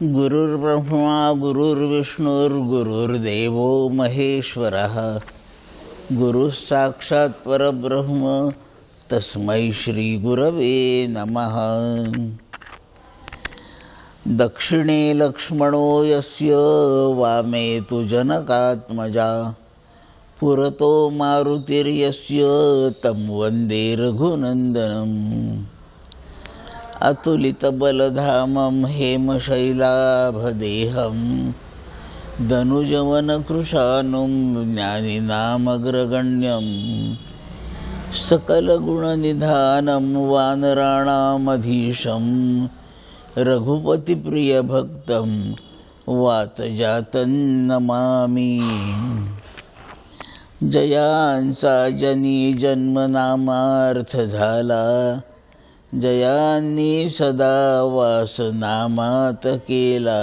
गुरुर्ब्रह्मा गुरुर्विष्णुर्गुरुर्देवो महेश्वरः गुरुः साक्षात् परब्रह्म तस्मै श्री गुरवे नमः। दक्षिणे लक्ष्मणो यस्य वामे तु जनकात्मजा पुरतो मारुतिर्यस्य तं वन्दे रघुनन्दनम्। अतुलितबलधामं हेमशैलाभदेहं दनुजवनकृशानुं ज्ञानिनामग्रगण्यं सकलगुणनिधानं वानराणामधीशं रघुपतिप्रियभक्तं वातजातं नमामि। जयांचा जनी जन्मनामार्थ झाला जयांनी सदा वास नामात केला।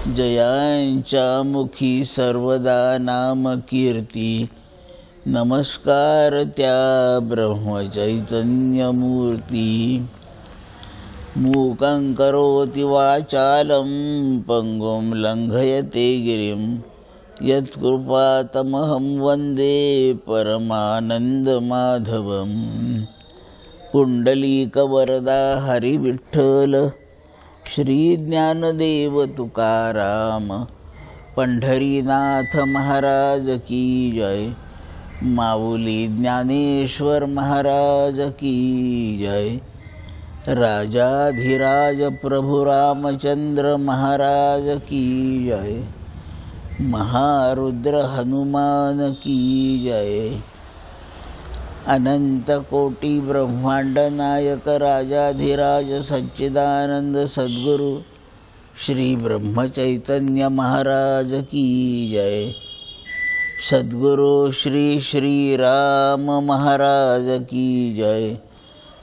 जयांच्या मुखी सर्वदा नाम कीर्ती नमस्कार त्या ब्रह्मचैतन्यमूर्ती। मूकं करोति वाचालं पंगुं लंघयते गिरिं यत्कृपातमहं वन्दे परमानन्दमाधवम्। पुंडलीकवरदा हरिविठ्ठल श्री ज्ञानदेव तुकाराम पंढरीनाथ महाराज की जय। माऊली ज्ञानेश्वर महाराज की जय। राजाधिराज प्रभु रामचंद्र महाराज की जय। महारुद्र हनुमान की जय। अनंत कोटि ब्रह्मांड नायक राजाधिराज सच्चिदानंद सद्गुरु श्री ब्रह्मचैतन्य महाराज की जय। सद्गुरु श्री श्री राम महाराज की जय।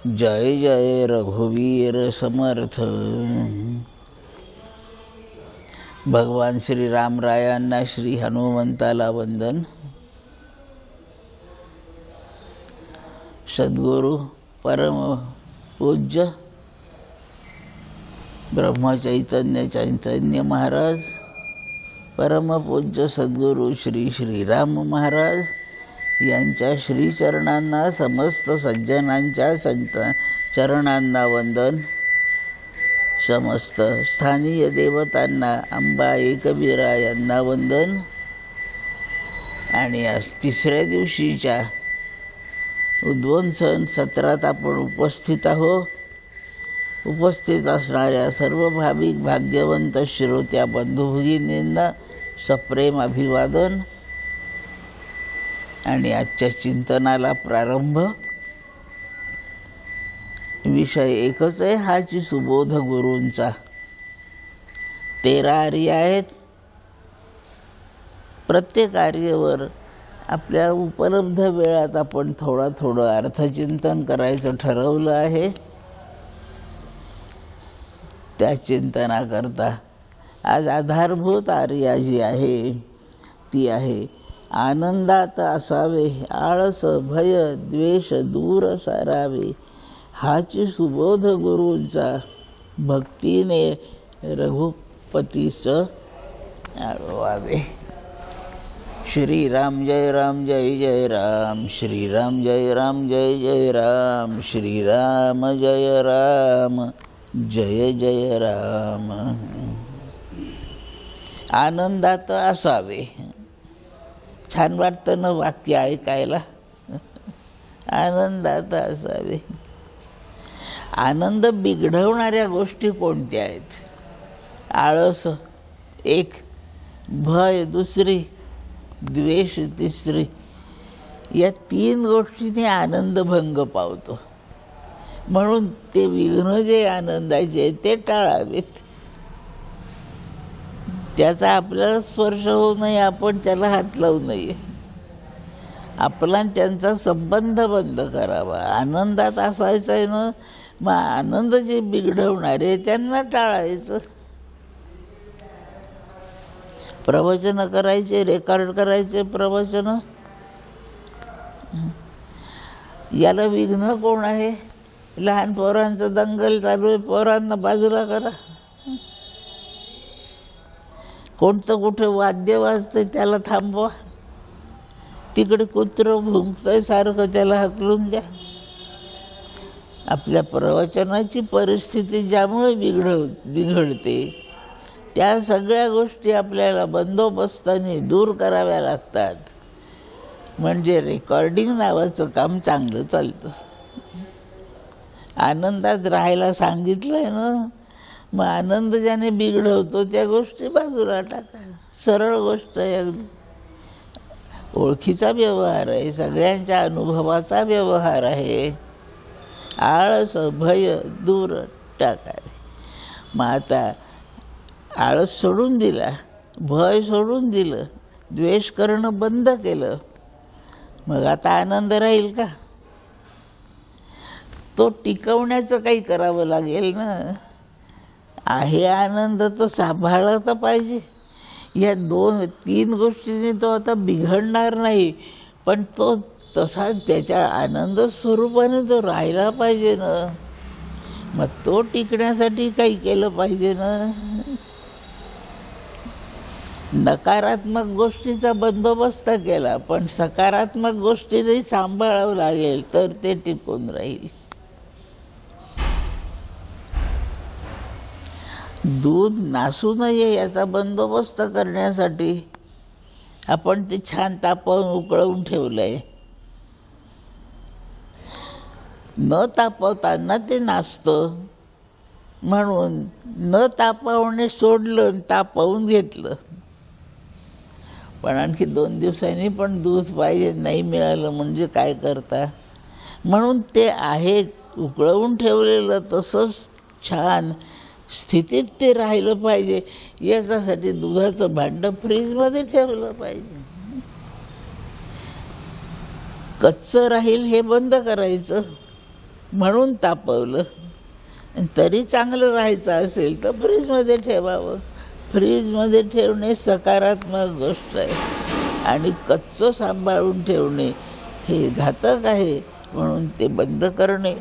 जय जय रघुवीर समर्थ। भगवान श्री रामरायांना श्री हनुमंताला वंदन। सद्गुरु परम पूज्य चैतन्य महाराज, परम पूज्य सद्गुरु श्री श्री राम महाराज यांच्या श्रीचरणांना समस्त सज्जनांच्या संत चरणांना वंदन। समस्त स्थानीय देवतांना अंबा एकवीरा यांना वंदन। आणि आज तिसऱ्या दिवशीच्या उद्वंसन सत्रात आपण उपस्थित आहोत। उपस्थित असणाऱ्या सर्व भाविक भाग्यवंत श्रोत्या बंधुभगिनींना सप्रेम अभिवादन। आणि आजच्या चिंतनाला प्रारंभ। विषय एकच आहे, हाची सुबोध गुरूंचा। 13 आर्य आहेत। प्रत्येक आर्यवर आपल्या उपलब्ध वेळात आपण थोडं अर्थचिंतन करायचं ठरवलं आहे। त्या चिंतनाकरता आज आधारभूत आर्या जी आहे ती आहे आनंदात असावे आळस भय द्वेष दूर सारावे हाची सुबोध गुरूंचा भक्तीने रघुपतीस आळवावे। श्री राम जय जय राम श्री राम जय जय राम श्री राम जय जय राम। आनंदात असावे, छान वाटतं ना वाक्य ऐकायला। आनंदात असावे। आनंद बिघडवणाऱ्या गोष्टी कोणत्या आहेत? आळस एक, भय दुसरी, द्वेष तिसरी। या 3 गोष्टींनी आनंद भंग पावतो। म्हणून ते विघ्न जे आनंदाचे ते टाळावेत। त्याचा आपल्याला स्पर्श होऊ नये, आपण त्याला हात लावू नये। आपला त्यांचा संबंध बंद करावा। आनंदात असायचं आहे ना, मग आनंद जे बिघडवणारे त्यांना टाळायचं। प्रवचन करायचे, रेकॉर्ड करायचे प्रवचन, याला विघ्न कोण आहे? लहान पोरांचं दंगल चालू आहे, पोरांना बाजूला करा। कोणतं कुठं वाद्य वाजतंय त्याला थांबवा, तिकडे कुत्रं भुंकतंय सारखं त्याला हकलून द्या. आपल्या प्रवचनाची परिस्थिती ज्यामुळे बिघडते त्या सगळ्या गोष्टी आपल्याला बंदोबस्ताने दूर कराव्या लागतात. म्हणजे रेकॉर्डिंग नावाचं काम चांगलं चालतं. आनंदात राहायला सांगितलंय ना, मग आनंद ज्याने बिघडवतो त्या गोष्टी बाजूला टाका. सरळ गोष्ट आहे, अगदी ओळखीचा व्यवहार आहे, सगळ्यांच्या अनुभवाचा व्यवहार आहे. आळस भय दूर टाकावे. मग आता आळस सोडून दिला, भय सोडून दिलं, द्वेष करणं बंद केलं, मग आता आनंद राहील का? तो टिकवण्याचं काही करावं लागेल ना. आहे आनंद तो सांभाळला तर पाहिजे. या 2-3 गोष्टींनी तो आता बिघडणार नाही, पण तो तसा त्याच्या आनंद स्वरूपाने तो राहिला पाहिजे ना. मग तो टिकण्यासाठी काही केलं पाहिजे ना. नकारात्मक गोष्टीचा बंदोबस्त केला, पण सकारात्मक गोष्टींनी सांभाळावं लागेल तर ते टिकून राहील. दूध नासू नये याचा बंदोबस्त करण्यासाठी आपण ते छान तापवून उकळवून ठेवलंय. न तापवताना ते नासतं, म्हणून न तापवणे सोडलं, तापवून घेतलं. पण आणखी 2 दिवसांनी पण दूध पाहिजे, नाही मिळालं म्हणजे काय करता. म्हणून ते आहे उकळवून ठेवलेलं तसंच छान स्थितीत ते राहिलं पाहिजे. याच्यासाठी दुधाचं भांडं फ्रीजमध्ये ठेवलं पाहिजे. कच्चं राहील हे बंद करायचं, म्हणून तापवलं. तरी चांगलं राहायचं असेल तर फ्रीजमध्ये ठेवावं. फ्रीजमध्ये ठेवणे सकारात्मक गोष्ट आहे, आणि कच्चं सांभाळून ठेवणे हे घातक आहे, म्हणून ते बंद करणे.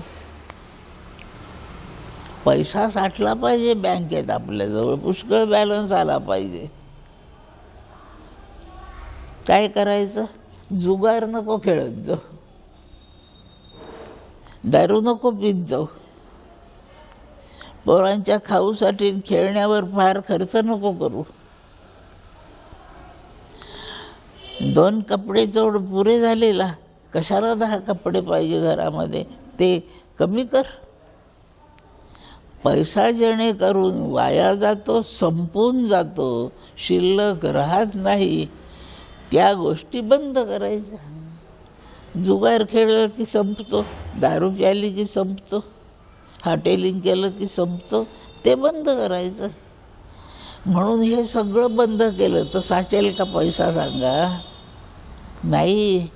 पैसा साठला पाहिजे बँकेत, आपल्याजवळ पुष्कळ बॅलन्स आला पाहिजे. काय करायचं? जुगार नको खेळत जाऊ, दारू नको पीत जाऊ, पोरांच्या खाऊसाठी खेळण्यावर फार खर्च नको करू. 2 कपडे जोड पुरे झालेला, कशाला 10 कपडे पाहिजे घरामध्ये, ते कमी कर. पैसा जेणेकरून वाया जातो, संपून जातो, शिल्लक राहत नाही, त्या गोष्टी बंद करायच्या. जुगार खेळलं की संपतो, दारू प्याली की संपतो, हॉटेलिंग केलं की संपतो, ते बंद करायचं. म्हणून हे सगळं बंद केलं तर साचेल का पैसा सांगा? नाही,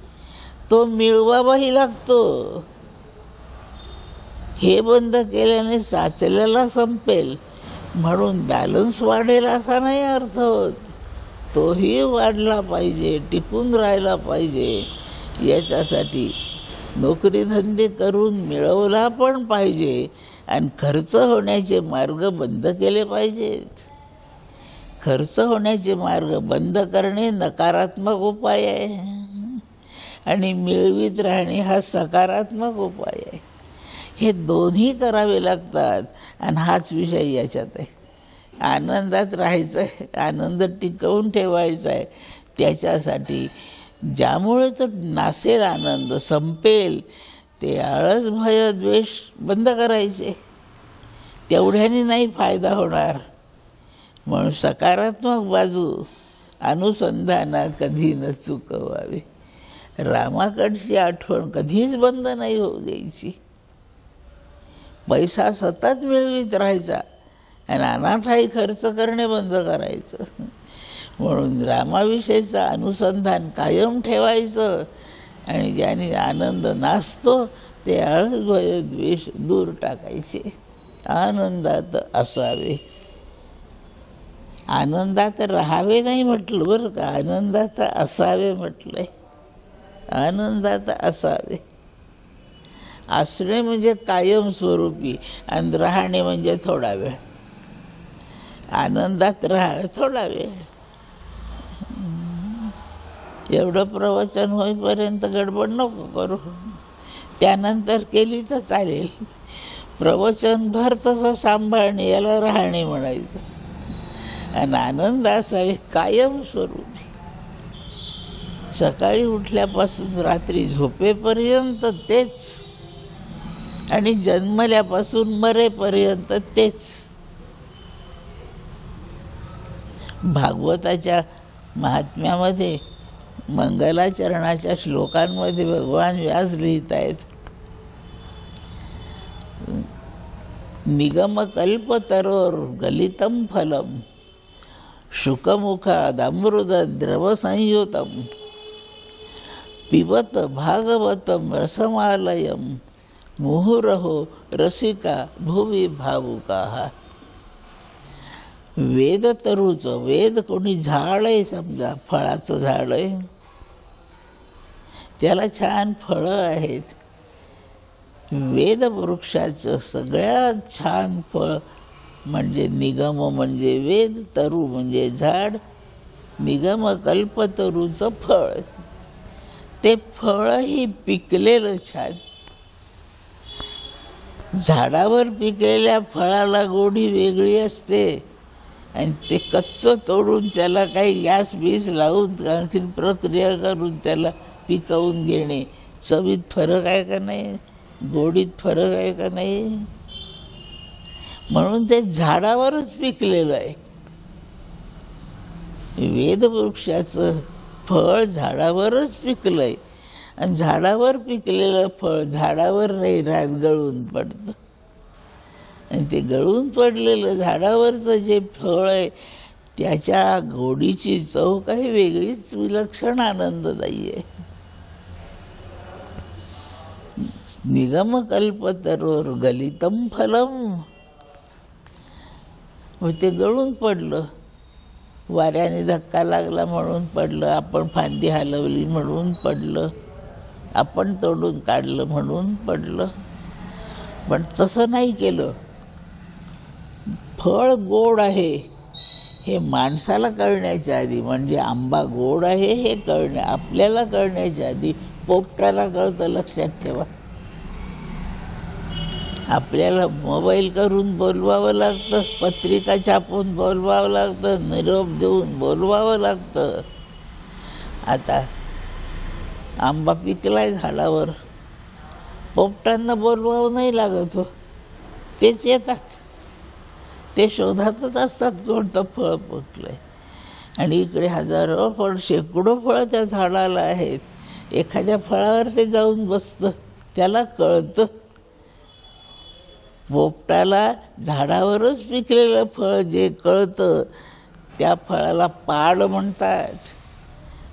तो मिळवावाही लागतो. हे बंद केल्याने साचलेला संपेल, म्हणून बॅलन्स वाढेल असा नाही अर्थ होत. तोही वाढला पाहिजे, टिकून राहिला पाहिजे. याच्यासाठी नोकरीधंदे करून मिळवला पण पाहिजे, आणि खर्च होण्याचे मार्ग बंद केले पाहिजेत. खर्च होण्याचे मार्ग बंद करणे नकारात्मक उपाय आहे, आणि मिळवीत राहणे हा सकारात्मक उपाय आहे. हे दोन्ही करावे लागतात, आणि हाच विषय याच्यात आहे. आनंदात राहायचं आहे, आनंद टिकवून ठेवायचा आहे. त्याच्यासाठी ज्यामुळे तो नासेल, आनंद संपेल, ते आळस भय द्वेष बंद करायचे. तेवढ्याने नाही फायदा होणार. म्हणून सकारात्मक बाजू अनुसंधाना कधी न चुकवावी. रामाकडची आठवण कधीच बंद नाही होऊ द्यायची. पैसा सतत मिळवीत राहायचा, आणि अनाठाई खर्च करणे बंद करायचं. म्हणून रामाविषयीचं अनुसंधान कायम ठेवायचं, आणि ज्याने आनंद नासतो ते आळस भय द्वेष दूर टाकायचे. आनंदात असावे. आनंदात राहावे नाही म्हटलं बरं का, आनंदात असावे म्हटलंय. आनंदात असावे. असणे म्हणजे कायमस्वरूपी, आणि राहणे म्हणजे थोडा वेळ. आनंदात राहा थोडा वेळ. एवढं प्रवचन होईपर्यंत गडबड नको करू, त्यानंतर केली तर चालेल. प्रवचनभर तसं सांभाळणे याला राहणे म्हणायचं. आणि आनंद असावे कायम स्वरूपी. सकाळी उठल्यापासून रात्री झोपेपर्यंत तेच, आणि जन्मल्यापासून मरेपर्यंत तेच. भागवताच्या महात्म्यामध्ये मंगलाचरणाच्या श्लोकांमध्ये भगवान व्यास लिहित आहेत, निगमकल्पतरोर गलितं फलम शुकमुखादमृतद्रवसंयुतं पिबत भागवतं रसमालयं मुहुरहो रसिका भुवि भावुकाः. वेद तरूचं, वेद कोणी झाड आहे समजा, फळाचं झाड आहे, त्याला छान फळं आहेत. वेदवृक्षाचं सगळ्यात छान फळ म्हणजे निगम म्हणजे वेद, तरू म्हणजे झाड, निगम कल्पतरूचं फळ. ते फळही पिकलेलं छान. झाडावर पिकलेल्या फळाला गोडी वेगळी असते, आणि ते कच्चं तोडून त्याला काही गॅस बीस लावून आणखी प्रक्रिया करून त्याला पिकवून घेणे, चवीत फरक आहे का नाही, गोडीत फरक आहे का नाही. म्हणून ते झाडावरच पिकलेलं आहे. वेदवृक्षाचं फळ झाडावरच पिकलं आहे, आणि झाडावर पिकलेलं फळ झाडावर नाही राहत, गळून पडतं. आणि ते गळून पडलेलं झाडावरचं जे फळ आहे त्याच्या गोडीची चव काही वेगळीच विलक्षण आनंददायी आहे. निगमकल्पतरोर गलितं फलम. मग ते गळून पडलं, वाऱ्याने धक्का लागला म्हणून पडलं, आपण फांदी हलवली म्हणून पडलं, आपण तोडून काढलं म्हणून पडलं. पण तसं नाही केलं. फळ गोड आहे हे माणसाला कळण्याच्या आधी, म्हणजे आंबा गोड आहे हे आपल्याला कळण्याच्या आधी पोपटाला कळतं. लक्षात ठेवा. आपल्याला मोबाईल करून बोलवावं लागतं, पत्रिका छापून बोलवावं लागतं, निरोप देऊन बोलवावं लागतं. आता आंबा पिकलाय झाडावर, पोपटांना बोलवावं नाही लागत हो, तेच येतात. ते शोधातच असतात कोणतं फळ पिकलंय. आणि इकडे हजारो फळ, शेकडो फळं त्या झाडाला आहेत. एखाद्या फळावर ते जाऊन बसतं, त्याला कळतं. पोपटाला झाडावरच पिकलेलं फळ जे कळतं त्या फळाला पाड म्हणतात.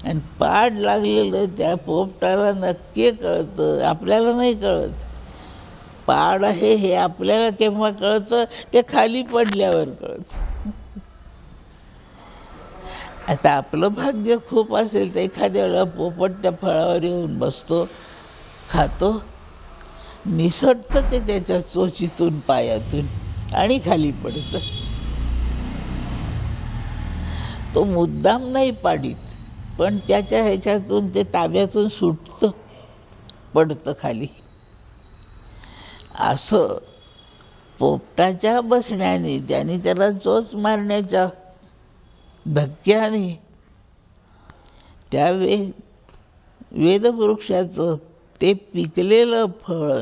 आणि पाड लागलेलं त्या पोपटाला नक्की कळतं, आपल्याला नाही कळत. पाड आहे हे आपल्याला केव्हा कळतं, ते खाली पडल्यावर कळतं. आता आपलं भाग्य खूप असेल तर एखाद्या वेळेला पोपट त्या फळावर येऊन बसतो, खातो, निसटतं ते त्याच्या चोचीतून पायातून आणि खाली पडतं. तो मुद्दाम नाही पाडीत, पण त्याच्या ह्याच्यातून ते ताब्यातून सुटतं, पडतं खाली. असं पोपटाच्या बसण्याने, त्याने त्याला चोच मारण्याच्या धक्क्याने त्या वेदवृक्षाचं ते पिकलेलं फळ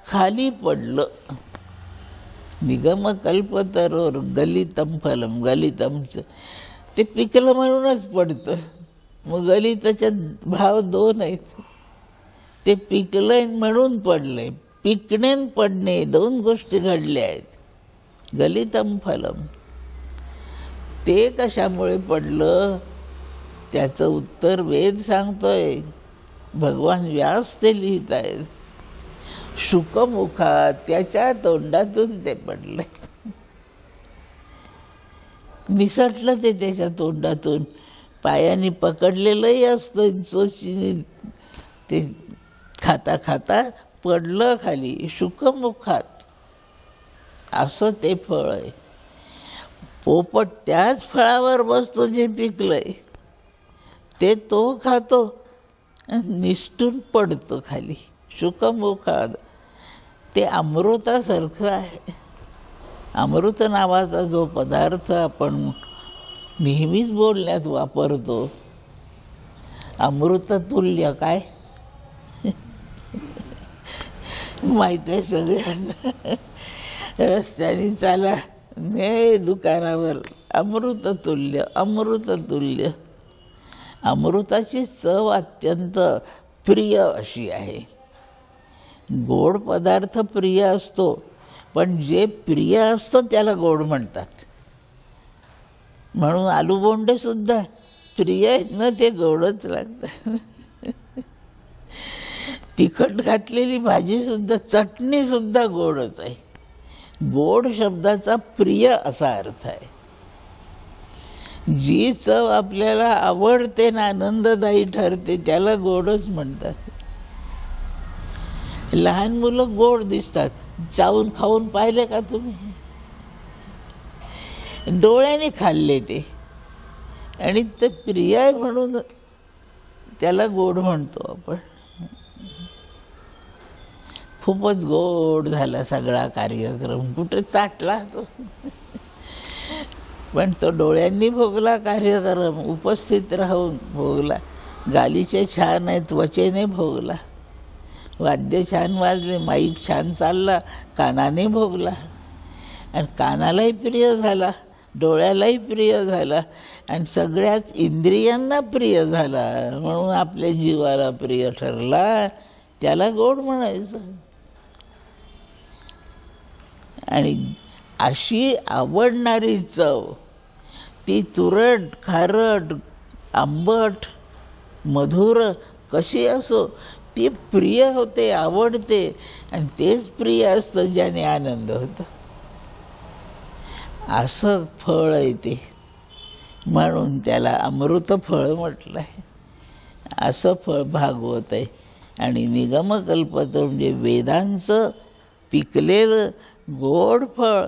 खाली पडलं. निगमकल्पतरोर गलितं फलम. गलितमचं ते पिकलं म्हणूनच पडतं. मग गलितच्या भाव दोन आहेत. ते पिकलंय म्हणून पडलंय. पिकणे पडणे दोन गोष्टी घडल्या आहेत. गलितं फलम. ते कशामुळे पडलं त्याचं उत्तर वेद सांगतोय, भगवान व्यास ते लिहित आहेत. शुकमुखात, त्याच्या तोंडातून ते पडले. निसटलं ते त्याच्या तोंडातून. पायाने पकडलेलंही असतं, चोचीने ते खाता खाता पडलं खाली. शुकमुखात असं ते फळ आहे. पोपट त्याच फळावर बसतो जे पिकलंय, ते तो खातो, निष्ठून पडतो खाली शुकमुखाद. ते अमृतासारखं आहे. अमृत नावाचा जो पदार्थ आपण नेहमीच बोलण्यात वापरतो, अमृततुल्य काय माहीत आहे सगळ्यांना. रस्त्याने चाला, ने दुकानावर अमृततुल्य अमृततुल्य. अमृताची चव अत्यंत प्रिय अशी आहे. गोड पदार्थ प्रिय असतो, पण जे प्रिय असतं त्याला गोड म्हणतात. म्हणून आलूबोंडे सुद्धा प्रिय आहेत ना, ते गोडच लागतात. तिखट घातलेली भाजीसुद्धा, चटणीसुद्धा गोडच आहे. गोड शब्दाचा प्रिय असा अर्थ आहे. जी चव आपल्याला आवडते ना, आनंददायी ठरते, त्याला गोडच म्हणतात. लहान मुलं गोड दिसतात, चावून खाऊन पाहिले का तुम्ही? डोळ्याने खाल्ले ते, आणि ते प्रिय आहे म्हणून त्याला गोड म्हणतो आपण. खूपच गोड झाला सगळा कार्यक्रम, कुठे चाटला तो. पण तो डोळ्यांनी भोगला कार्यक्रम, उपस्थित राहून भोगला. गालीचे छान आहे, त्वचेने भोगला. वाद्य छान वाजले, माईक छान चालला, कानाने भोगला. आणि कानालाही प्रिय झाला, डोळ्यालाही प्रिय झाला, आणि सगळ्याच इंद्रियांना प्रिय झाला. म्हणून आपल्या जीवाला प्रिय ठरला, त्याला गोड म्हणायचं. आणि अशी आवडणारी चव, ती तुरट, खारट, आंबट, मधुर कशी असो, ती प्रिय होते, आवडते. आणि तेच प्रिय असतं ज्याने आनंद होतो. असं फळ आहे ते, म्हणून त्याला अमृत फळ म्हटलं आहे. असं फळ भागवत आहे. आणि निगमकल्पतरू म्हणजे वेदांचं पिकलेलं गोड फळ,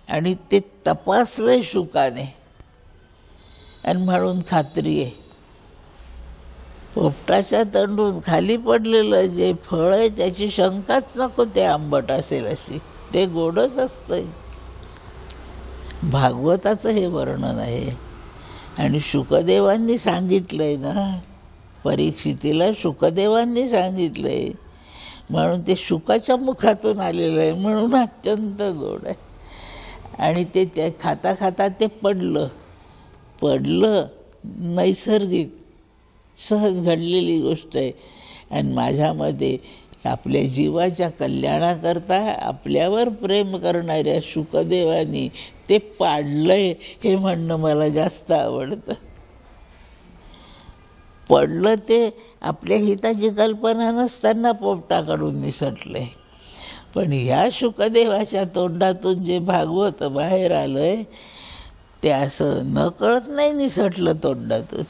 आणि ते तपासलंय शुकाने, आणि म्हणून खात्री आहे. पोपटाच्या तंडून खाली पडलेलं जे फळ आहे त्याची शंकाच नको ते आंबट असेल अशी, ते गोडच असतंय. भागवताचं हे वर्णन आहे. आणि शुकदेवांनी सांगितलंय ना, परीक्षितीला शुकदेवांनी सांगितलंय, म्हणून ते शुकाच्या मुखातून आलेलं आहे, म्हणून अत्यंत गोड आहे. आणि ते त्या खाता खाता ते पडलं नैसर्गिक, सहज घडलेली गोष्ट आहे. आणि माझ्यामध्ये आपल्या जीवाच्या कल्याणाकरता आपल्यावर प्रेम करणाऱ्या शुकदेवानी ते पाडलंय हे म्हणणं मला जास्त आवडतं. पडलं ते आपल्या हिताची कल्पना नसताना पोपटाकडून निसटलंय. पण ह्या शुकदेवाच्या तोंडातून जे भागवत बाहेर आलंय ते असं नकळत नाही निसटलं तोंडातून,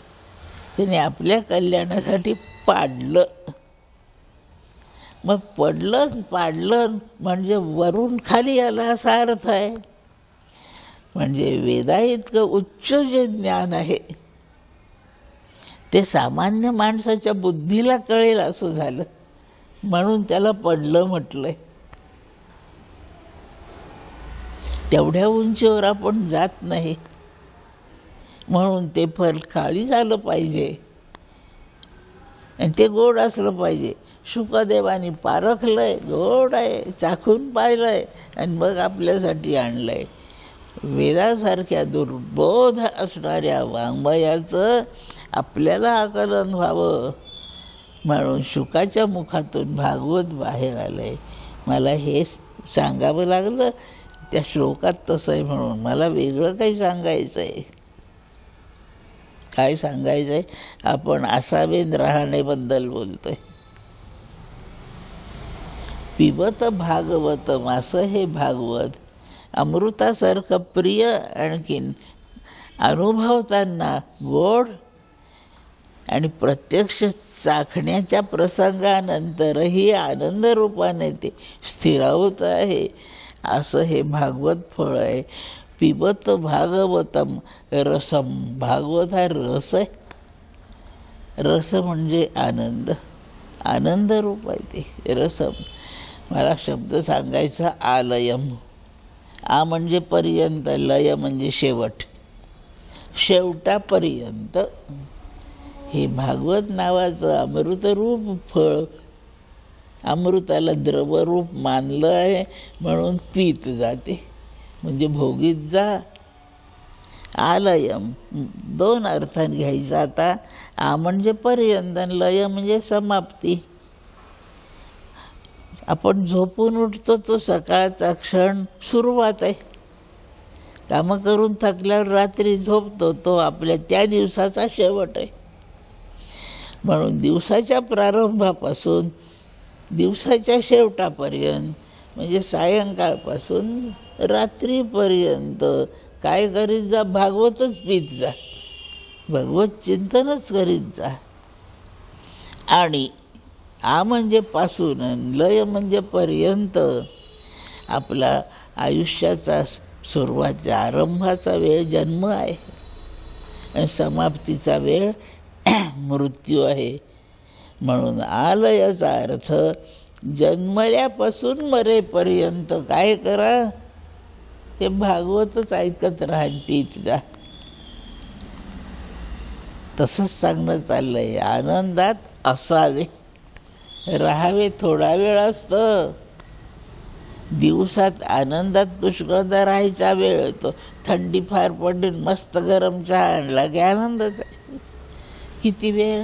त्याने आपल्या कल्याणासाठी पाडलं. मग पडलं पाडलं म्हणजे वरून खाली आलं असा अर्थ आहे. म्हणजे वेदा इतकं उच्च जे ज्ञान आहे ते सामान्य माणसाच्या बुद्धीला कळेल असं झालं, म्हणून त्याला पडलं म्हटलंय. तेवढ्या उंचीवर आपण जात नाही, म्हणून ते फळ खाली झालं पाहिजे आणि ते गोड असलं पाहिजे. शुकदेवानी पारखलंय, गोड आहे, चाखून पाहिलंय, आणि मग आपल्यासाठी आणलंय. वेदासारख्या दुर्बोध असणाऱ्या वाङ्मयाचं आपल्याला आकलन व्हावं म्हणून शुकाच्या मुखातून भागवत बाहेर आलंय. मला हे सांगावं लागलं, त्या श्लोकात तसं आहे म्हणून. मला वेगळं काही सांगायचं आहे. काय सांगायचं आहे? आपण आसावेन राहणेबद्दल बोलतोय. पिबत भागवतम, असं हे भागवत अमृतासारखं प्रिय, आणखीन अनुभवताना गोड, आणि प्रत्यक्ष चाखण्याच्या प्रसंगानंतरही आनंद रूपाने ते स्थिरावत आहे. असं हे भागवत फळ आहे. पिबत भागवतम रसम. भागवत हा रस आहे. रस म्हणजे आनंद, आनंद रूप आहे ते रसम. मला शब्द सांगायचा आलयम. आ म्हणजे पर्यंत, लय म्हणजे शेवट, शेवटापर्यंत. हे भागवत नावाचं अमृतरूप फळ, अमृताला द्रवरूप मानलं आहे म्हणून पीत जाते, म्हणजे भोगीत जा. आलयम दोन अर्थाने घ्यायचं आता. आ म्हणजे पर्यंत आणि लय म्हणजे समाप्ती. आपण झोपून उठतो तो सकाळचा क्षण सुरुवात आहे. कामं करून थकल्यावर रात्री झोपतो तो आपल्या त्या दिवसाचा शेवट आहे. म्हणून दिवसाच्या प्रारंभापासून दिवसाच्या शेवटापर्यंत, म्हणजे सायंकाळपासून रात्रीपर्यंत काय करीत जा? भागवतच पीत जा, भगवत चिंतनच करीत जा. आणि आ म्हणजे पासून, लय म्हणजे पर्यंत. आपला आयुष्याचा सुरुवातीचा आरंभाचा वेळ जन्म आहे आणि समाप्तीचा वेळ मृत्यू आहे. म्हणून आलयाचा अर्थ जन्मल्यापासून मरेपर्यंत काय करा? ते भागवतच ऐकत राहा, पीत जा. तसंच सांगणं चाललं आहे. आनंदात असावे, राहावे. थोडा वेळ असतं दिवसात, आनंदात पुष्कळदा राहायचा वेळ येतो. थंडी फार पडली, मस्त गरम चहा आणला की आनंदच आहे. किती वेळ?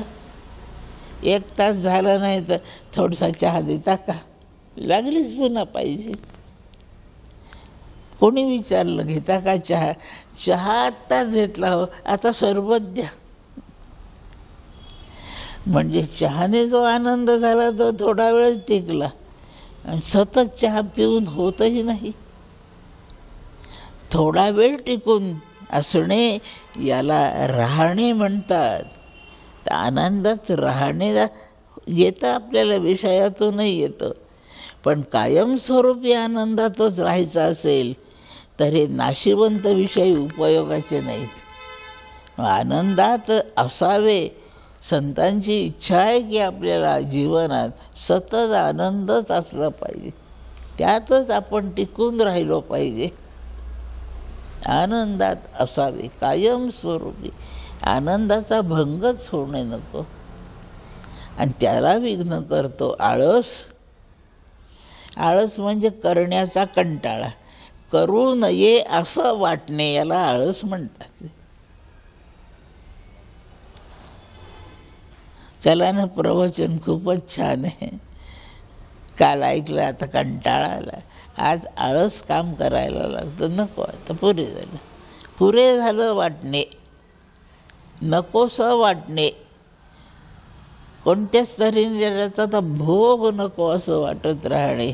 1 तास झाला नाही तर थोडासा चहा देता का? लागलीच पुन्हा पाहिजे. कोणी विचारलं घेता का चहा? चहा आत्ताच घेतला हो, आता सरबत द्या. म्हणजे चहाने जो आनंद झाला तो थोडा वेळ टिकला. आणि सतत चहा पिऊन होतही नाही. थोडा वेळ टिकून असणे याला राहणे म्हणतात. तर आनंदात राहणे येतं आपल्याला, विषयातूनही येतं. पण कायमस्वरूपी आनंदातच राहायचं असेल तर हे नाशिवंत विषय उपयोगाचे नाहीत. आनंदात असावे. संतांची इच्छा आहे की आपल्याला जीवनात सतत आनंदच असला पाहिजे, त्यातच आपण टिकून राहिलो पाहिजे. आनंदात असावे कायमस्वरूपी. आनंदाचा भंगच होणे नको. आणि त्याला विघ्न करतो आळस. आळस म्हणजे करण्याचा कंटाळा, करू नये असं वाटणे, याला आळस म्हणतात. चला ना, प्रवचन खूपच छान आहे, काल ऐकलं, आता कंटाळा आला. आज आळस काम करायला लागतं. नको, आता पुरे झालं, पुरे झालं वाटणे, नकोसं वाटणे. कोणत्याच तऱ्हेने त्याचा भोग नको असं वाटत राहणे,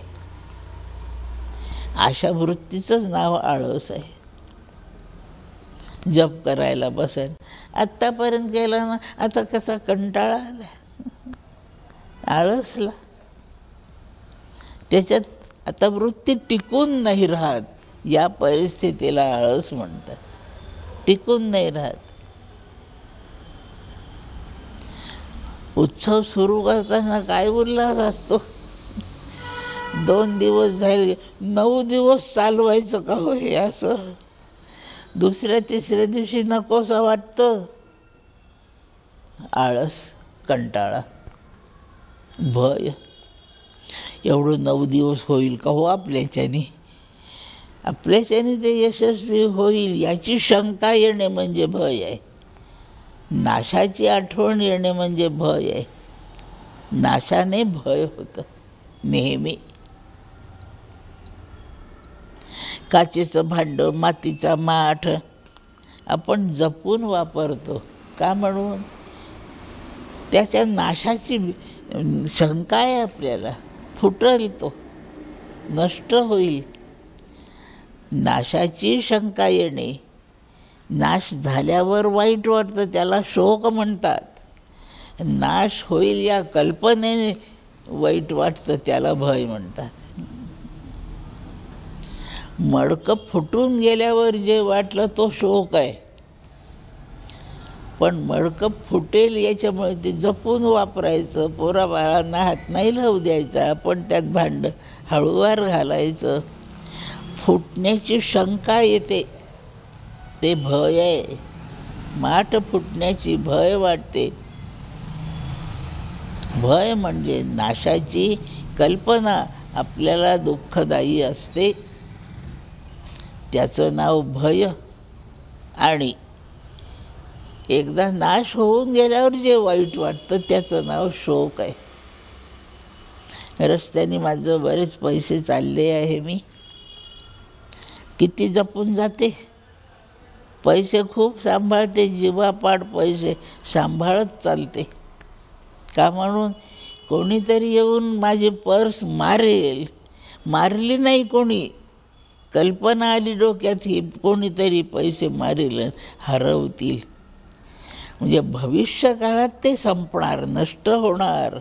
अशा वृत्तीचंच नाव आळस आहे. जप करायला बसेल, आत्तापर्यंत केला ना, आता कसा कंटाळा आला, आळसला. त्याच्यात आता वृत्ती टिकून नाही राहत, या परिस्थितीला आळस म्हणतात. टिकून नाही राहत. उत्सव सुरू करताना काय उल्हास असतो. 2 दिवस झाले, 9 दिवस चालवायचं का हो हे असं? दुसऱ्या तिसऱ्या दिवशी नकोसं वाटतं. आळस, कंटाळा, भय. एवढं 9 दिवस होईल का हो आपल्याच्याने? आपल्याच्याने ते यशस्वी होईल याची शंका येणे म्हणजे भय आहे. नाशाची आठवण येणे म्हणजे भय आहे. नाशाने भय होतं नेहमी. काचेचं भांडं, मातीचा माठ आपण जपून वापरतो, का? म्हणून त्याच्या नाशाची शंका आहे आपल्याला. फुटल, तो नष्ट होईल. नाशाची शंका येणे. नाश झाल्यावर वाईट वाटतं, त्याला शोक म्हणतात. नाश होईल या कल्पनेने वाईट वाटतं, त्याला भय म्हणतात. मडकं फुटून गेल्यावर जे वाटलं तो शोक आहे, पण मडकं फुटेल याच्यामुळे ते जपून वापरायचं, पोराबाळांना हात नाही लावू द्यायचा, पण त्यात भांडं हळूवार घालायचं. फुटण्याची शंका येते, ते भय आहे. माठ फुटण्याची भय वाटते. भय म्हणजे नाशाची कल्पना आपल्याला दुःखदायी असते, त्याचं नाव भय. आणि एकदा नाश होऊन गेल्यावर जे वाईट वाटतं त्याचं नाव शोक आहे. रस्त्याने माझं बरेच पैसे चालले आहे, मी किती जपून जाते, पैसे खूप सांभाळते, जीवापाड पैसे सांभाळत चालते. का म्हणून कोणीतरी येऊन माझी पर्स मारेल, मारली नाही कोणी, कल्पना आली डोक्यात ही कोणीतरी पैसे मारेल, हरवतील. म्हणजे भविष्य काळात ते संपणार, नष्ट होणार,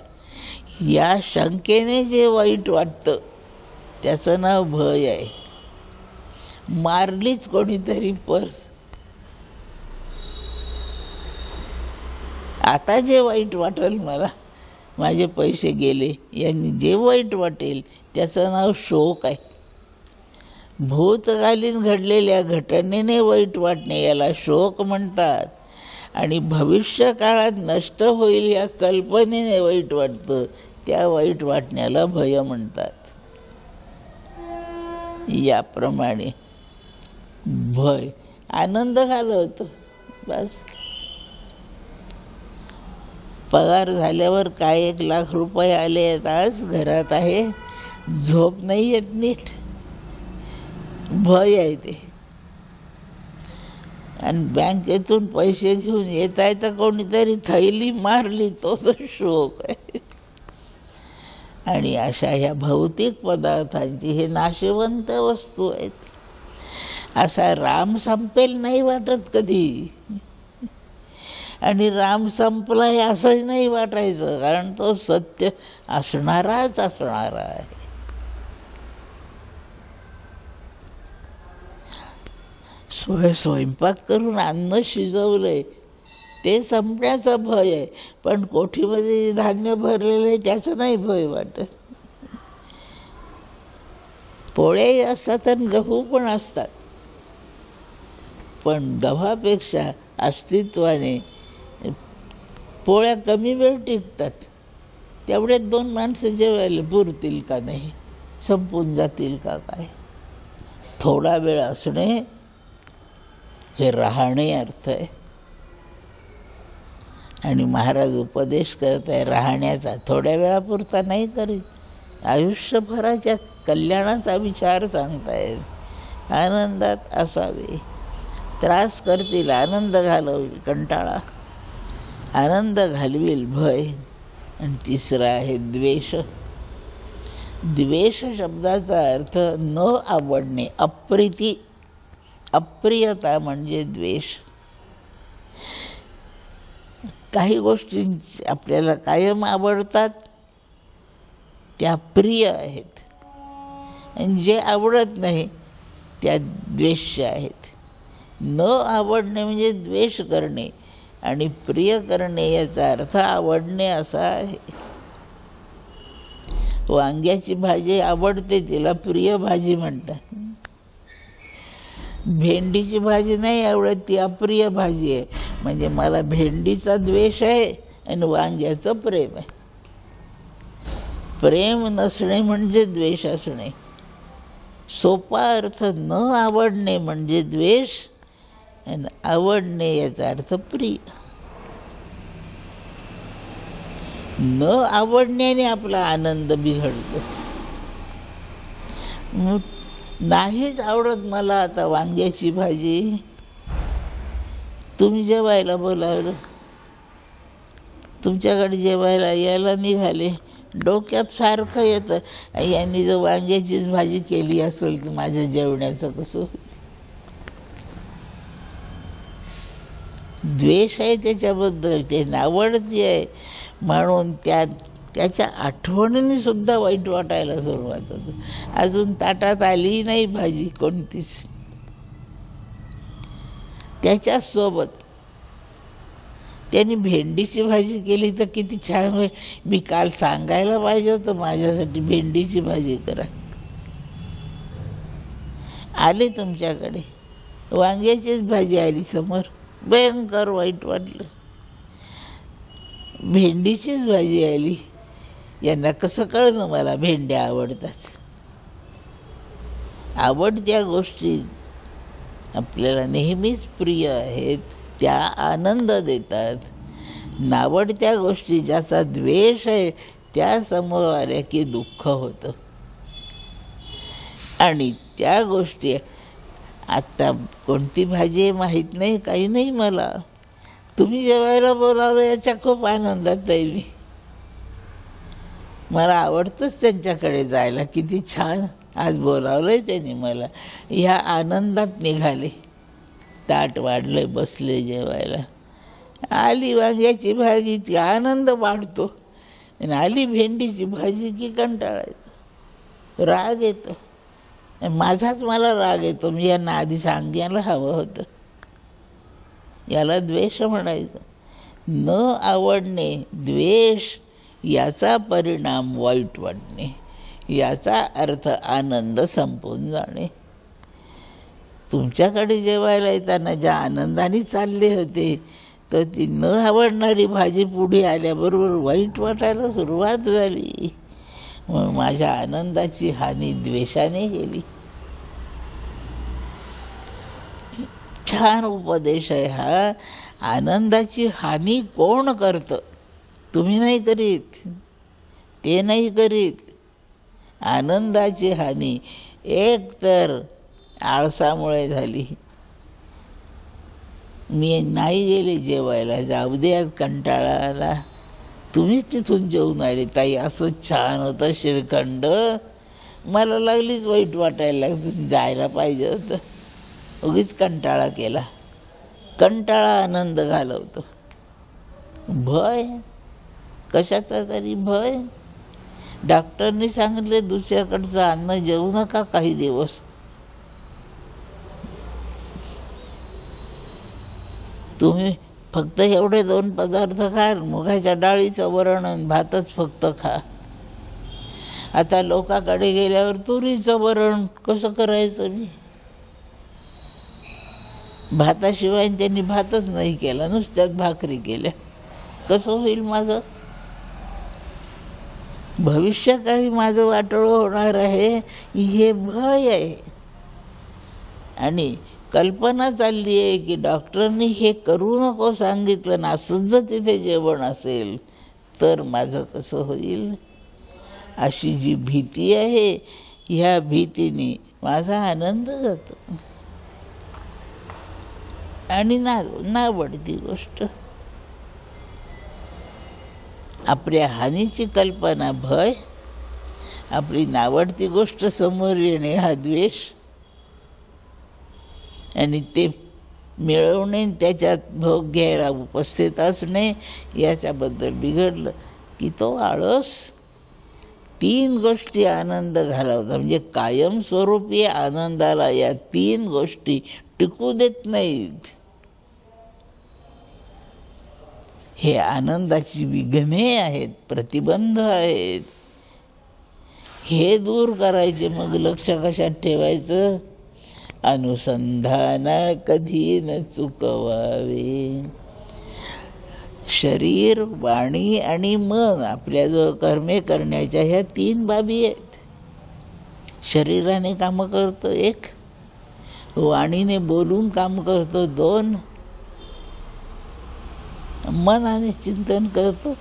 या शंकेने जे वाईट वाटतं त्याचं नाव भय आहे. मारलीच कोणीतरी पर्स, आता जे वाईट वाटेल मला, माझे पैसे गेले यांनी जे वाईट वाटेल त्याचं नाव शोक आहे. भूतकालीन घडलेल्या घटनेने वाईट वाटणे याला शोक म्हणतात, आणि भविष्य काळात नष्ट होईल या कल्पनेने वाईट वाटतं त्या वाईट वाटण्याला भय म्हणतात. याप्रमाणे भय आनंद घालवतो. बस पगार झाल्यावर काय 1,00,000 रुपये आले आहेत, आज घरात आहे, झोप नाही येत नीट, भय आहे ते. आणि बँकेतून पैसे घेऊन येत आहे तर कोणीतरी थैली मारली, तो तर शोक आहे. आणि अशा ह्या भौतिक पदार्थांची हे नाशवंत वस्तू आहेत. असा राम संपेल नाही वाटत कधी, आणि राम संपला हे असंही नाही वाटायचं, कारण तो सत्य असणाराच असणारा आहे. स्वयंपाक करून अन्न शिजवलंय ते संपण्याचं भय आहे, पण कोठीमध्ये धान्य भरलेलं आहे त्याचं नाही भय वाटत. पोळे असतात आणि गहू पण असतात, पण गव्हापेक्षा अस्तित्वाने पोळ्या कमी वेळ टिकतात. तेवढ्यात 2 माणसं जेवायला पुरतील का नाही, संपून जातील का काय. थोडा वेळ असणे हे राहणे अर्थ आहे. आणि महाराज उपदेश करत आहे राहण्याचा, थोड्या वेळापुरता नाही करीत, आयुष्यभराच्या कल्याणाचा विचार सांगतायत. आनंदात असावे, त्रास करतील आनंद घालवेल कंटाळा, आनंद घालवेल भय. आणि तिसरं आहे द्वेष. द्वेष शब्दाचा अर्थ न आवडणे, अप्रिती, अप्रियता म्हणजे द्वेष. काही गोष्टी आपल्याला कायम आवडतात त्या प्रिय आहेत, आणि जे आवडत नाही त्या द्वेष्य आहेत. न आवडणे म्हणजे द्वेष करणे, आणि प्रिय करणे याचा अर्थ आवडणे असा आहे. वांग्याची भाजी आवडते, तिला प्रिय भाजी म्हणतात. भेंडीची भाजी नाही आवडत, ती अप्रिय भाजी आहे. म्हणजे मला भेंडीचा द्वेष आहे आणि वांग्याचं प्रेम आहे. प्रेम नसणे म्हणजे द्वेष असणे. सोपा अर्थ न आवडणे म्हणजे द्वेष, आणि आवडणे याचा अर्थ प्रिय. न आवडण्याने आपला आनंद बिघडतो. नाहीच आवडत मला आता वांग्याची भाजी, तुम्ही जेवायला बोलावलं, तुमच्याकडे जेवायला यायला निघाले, डोक्यात सारखं येतं यांनी जर वांग्याचीच भाजी केली असेल तर माझ्या जेवण्याचं कसं. द्वेष आहे त्याच्याबद्दल, ते नावडती आहे, म्हणून त्याच्या आठवणीने सुद्धा वाईट वाटायला सुरुवात होते. अजून ताटात आली नाही भाजी कोणतीच. त्याच्यासोबत त्यांनी भेंडीची भाजी केली तर किती छान होईल. मी काल सांगायला पाहिजे होतं माझ्यासाठी भेंडीची भाजी करा. आले तुमच्याकडे, वांग्याचीच भाजी आली समोर, भयंकर वाईट वाटलं. भेंडीचीच भाजी आली. यांना कसं कळलं मला भेंड्या आवडतात. आवडत्या गोष्टी आपल्याला नेहमीच प्रिय आहेत, त्या आनंद देतात. नावडत्या गोष्टी ज्याचा द्वेष आहे त्या समोर आल्या की दुःख होतं. आणि त्या गोष्टी आत्ता कोणती भाजी आहे माहीत नाही, काही नाही. मला तुम्ही जेवायला बोलावलं याच्या खूप आनंदात आहे मी. मला आवडतंच त्यांच्याकडे जायला. किती छान आज बोलावलं आहे त्यांनी मला. ह्या आनंदात निघाले. ताट वाढले, बसले जेवायला. आली वांग्याची भाजीची आनंद वाढतो, आणि आली भेंडीची भाजी की कंटाळा येतो, राग येतो. माझाच मला राग येतो. मी यांना आधी सांगायला हवं होतं. याला द्वेष म्हणायचं. न आवडणे, द्वेष, याचा परिणाम वाईट वाटणे, याचा अर्थ आनंद संपून जाणे. तुमच्याकडे जेवायला येताना ज्या आनंदाने चालले होते, तर ती न आवडणारी भाजी पुढे आल्याबरोबर वाईट वाटायला सुरुवात झाली. मग माझ्या आनंदाची हानी द्वेषाने केली. छान उपदेश आहे हा. आनंदाची हानी कोण करतं? तुम्ही नाही करीत, ते नाही करीत. आनंदाची हानी एक तर आळसामुळे झाली. मी नाही गेले जेवायला, जाऊ दे आज कंटाळा आला. तुम्हीच तिथून जेवून आले, ताई असं छान होतं श्रीखंड. मला लागलीच वाईट वाटायला लागली, जायला पाहिजे होतं. उगीच कंटाळा केला. कंटाळा आनंद घालवतो. भय, कशाचा तरी भय. डॉक्टरनी सांगितले दुसऱ्याकडचं अन्न जेवू नका काही दिवस. तुम्ही फक्त एवढे 2 पदार्थ खा, मुगाच्या डाळीचं वरण आणि भातच फक्त खा. आता लोकांकडे गेल्यावर तुरीचं वरण कसं करायचं? मी भाताशिवाय त्यांनी भातच नाही केला, नुसत्याच भाकरी केल्या. कसं होईल माझं? भविष्यकाळी माझं वाटोळं होणार आहे हे भय आहे. आणि कल्पना चालली आहे की डॉक्टरनी हे करू नको सांगितलं ना, असंच जर तिथे जेवण असेल तर माझं कसं होईल, अशी जी भीती आहे, ह्या भीतीने माझा आनंद जातो. आणि नावडती गोष्ट, आपल्या हानीची कल्पना भय, आपली नावडती गोष्ट समोर येणे हा द्वेष, आणि ते मिळवणे, त्याच्यात भोग घ्यायला उपस्थित असणे, याच्याबद्दल बिघडलं की तो आळस. 3 गोष्टी आनंद घालवतात. म्हणजे कायमस्वरूपी आनंदाला या 3 गोष्टी टिकू देत नाहीत. हे आनंदाची विघ्ने आहेत, प्रतिबंध आहेत. हे दूर करायचे. मग लक्ष कशात ठेवायचं? अनुसंधान कधी न चुकवावे. शरीर, वाणी आणि मन, आपल्याजवळ कर्मे करण्याच्या ह्या 3 बाबी आहेत. शरीराने कामं करतो 1, वाणीने बोलून काम करतो 2, मनाने चिंतन करतो,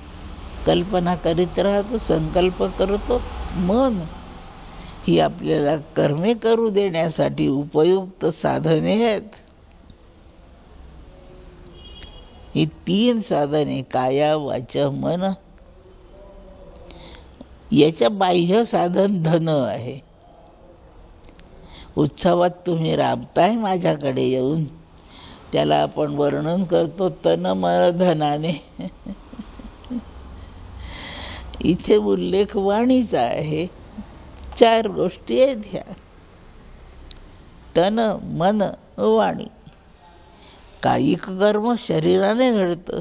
कल्पना करीत राहतो, संकल्प करतो. मन ही आपल्याला कर्मे करू देण्यासाठी उपयुक्त साधने आहेत. ही 3 साधने, काया वाचा मन, याच्या बाह्य साधन धन आहे. उत्सवात तुम्ही राबताय माझ्याकडे येऊन, त्याला आपण वर्णन करतो तन मन धनाने. इथे उल्लेख वाणीचा आहे. 4 गोष्टी आहेत ह्या: तन, मन, वाणी. कायिक कर्म शरीराने घडतं,